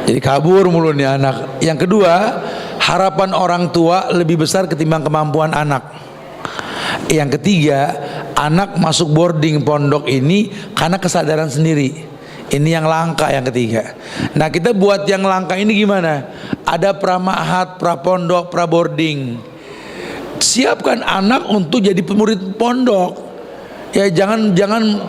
Jadi kabur mulu nih anak. Yang kedua, harapan orang tua lebih besar ketimbang kemampuan anak. Yang ketiga, anak masuk boarding pondok ini karena kesadaran sendiri. Ini yang langka yang ketiga. Nah kita buat yang langka ini gimana? Ada pramahat, prapondok, praboarding. Siapkan anak untuk jadi murid pondok. Ya jangan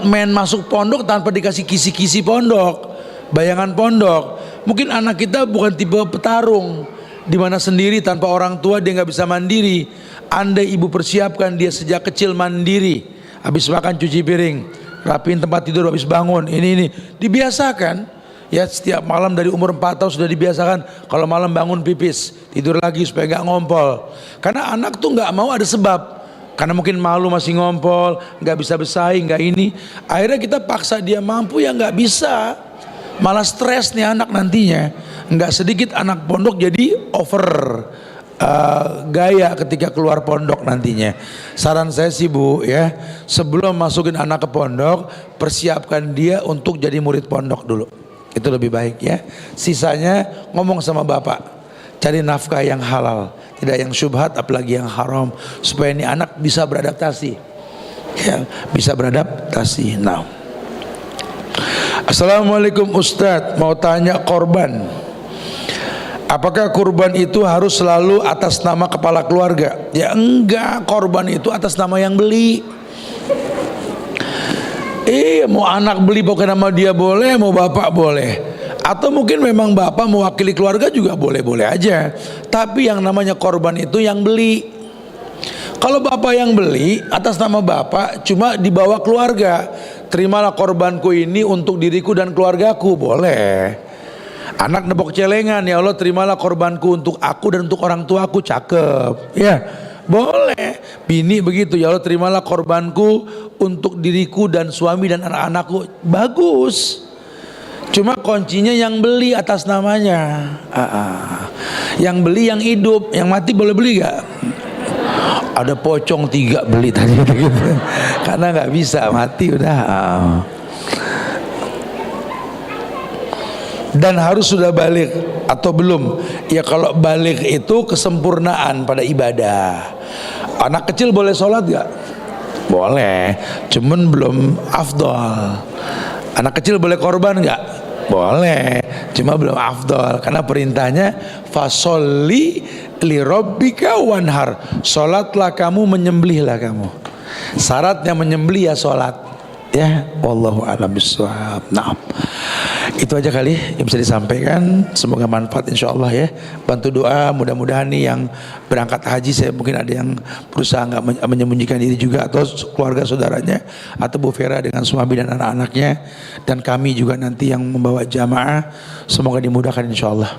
main masuk pondok tanpa dikasih kisi-kisi pondok, bayangan pondok. Mungkin anak kita bukan tipe petarung, di mana sendiri tanpa orang tua dia nggak bisa mandiri. Andai ibu persiapkan dia sejak kecil mandiri, habis makan cuci piring, rapiin tempat tidur, habis bangun ini dibiasakan. Ya setiap malam dari umur 4 tahun sudah dibiasakan, kalau malam bangun pipis, tidur lagi supaya nggak ngompol. Karena anak tuh nggak mau ada sebab, karena mungkin malu masih ngompol, nggak bisa bersaing, nggak ini. Akhirnya kita paksa dia mampu, ya nggak bisa, malah stres nih anak nantinya. Nggak sedikit anak pondok jadi over gaya ketika keluar pondok nantinya. Saran saya sih Bu ya, sebelum masukin anak ke pondok, persiapkan dia untuk jadi murid pondok dulu. Itu lebih baik ya. Sisanya ngomong sama bapak, cari nafkah yang halal, tidak yang syubhat apalagi yang haram, supaya ini anak bisa beradaptasi. Ya, bisa beradaptasi. Nah. Assalamualaikum Ustadz, mau tanya korban. Apakah kurban itu harus selalu atas nama kepala keluarga? Ya enggak, korban itu atas nama yang beli. Mau anak beli pakai nama dia boleh, mau bapak boleh. Atau mungkin memang bapak mewakili keluarga juga boleh-boleh aja. Tapi yang namanya korban itu yang beli. Kalau bapak yang beli atas nama bapak, cuma dibawa keluarga. Terimalah korbanku ini untuk diriku dan keluargaku, boleh. Anak nepok celengan, ya Allah terimalah korbanku untuk aku dan untuk orang tuaku, cakep ya, boleh. Bini begitu, ya Allah terimalah korbanku untuk diriku dan suami dan anak-anakku, bagus. Cuma kuncinya yang beli atas namanya. Yang beli yang hidup, yang mati boleh beli gak? Ada pocong 3 beli tadi gitu. Karena nggak bisa, mati udah. Dan harus sudah balik atau belum? Ya kalau balik itu kesempurnaan pada ibadah. Anak kecil boleh sholat gak? Boleh, cuman belum afdol. Anak kecil boleh korban gak? Boleh, cuma belum afdol. Karena perintahnya fasolli li rabbika wanhar, sholatlah kamu, menyembelihlah kamu. Syaratnya menyembelih ya sholat. Ya, wallahu a'lam bishawab. Nah, itu aja kali yang bisa disampaikan. Semoga manfaat insyaallah ya. Bantu doa, mudah-mudahan nih yang berangkat haji, saya mungkin ada yang berusaha nggak menyembunyikan diri juga, atau keluarga saudaranya, atau Bu Vera dengan suami dan anak-anaknya, dan kami juga nanti yang membawa jamaah, semoga dimudahkan insyaallah.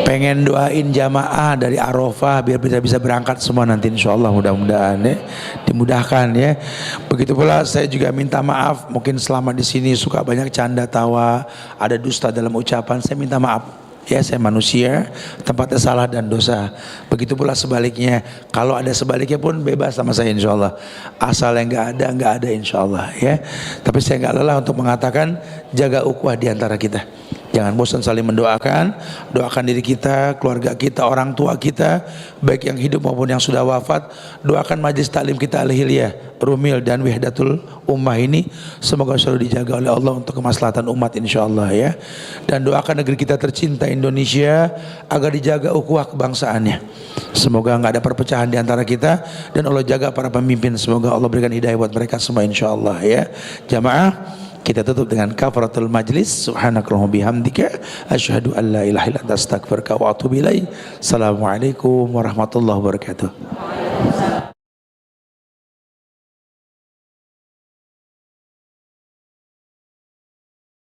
pengen doain jamaah dari Arafah biar bisa berangkat semua nanti insyaallah, mudah-mudahan ya dimudahkan ya. Begitu pula saya juga minta maaf mungkin selama di sini suka banyak canda tawa, ada dusta dalam ucapan, saya minta maaf. Ya, saya manusia, tempatnya salah dan dosa. Begitu pula sebaliknya. Kalau ada sebaliknya pun bebas sama saya insyaallah. Asal yang nggak ada insyaallah ya. Tapi saya nggak lelah untuk mengatakan jaga ukhuwah di antara kita. Jangan bosan saling mendoakan, doakan diri kita, keluarga kita, orang tua kita, baik yang hidup maupun yang sudah wafat. Doakan majlis taklim kita Al-Hilyah, Rumil dan Wahdatul Ummah ini semoga selalu dijaga oleh Allah untuk kemaslahatan umat insyaallah ya. Dan doakan negeri kita tercinta Indonesia agar dijaga ukhuwah kebangsaannya. Semoga nggak ada perpecahan di antara kita dan Allah jaga para pemimpin. Semoga Allah berikan hidayah buat mereka semua insyaallah ya. Jamaah, kita tutup dengan kafaratul majlis. Subhanakallahumma bihamdika asyhadu an la ilaha illa anta astaghfiruka wa atubu ilaik. Assalamualaikum warahmatullahi wabarakatuh.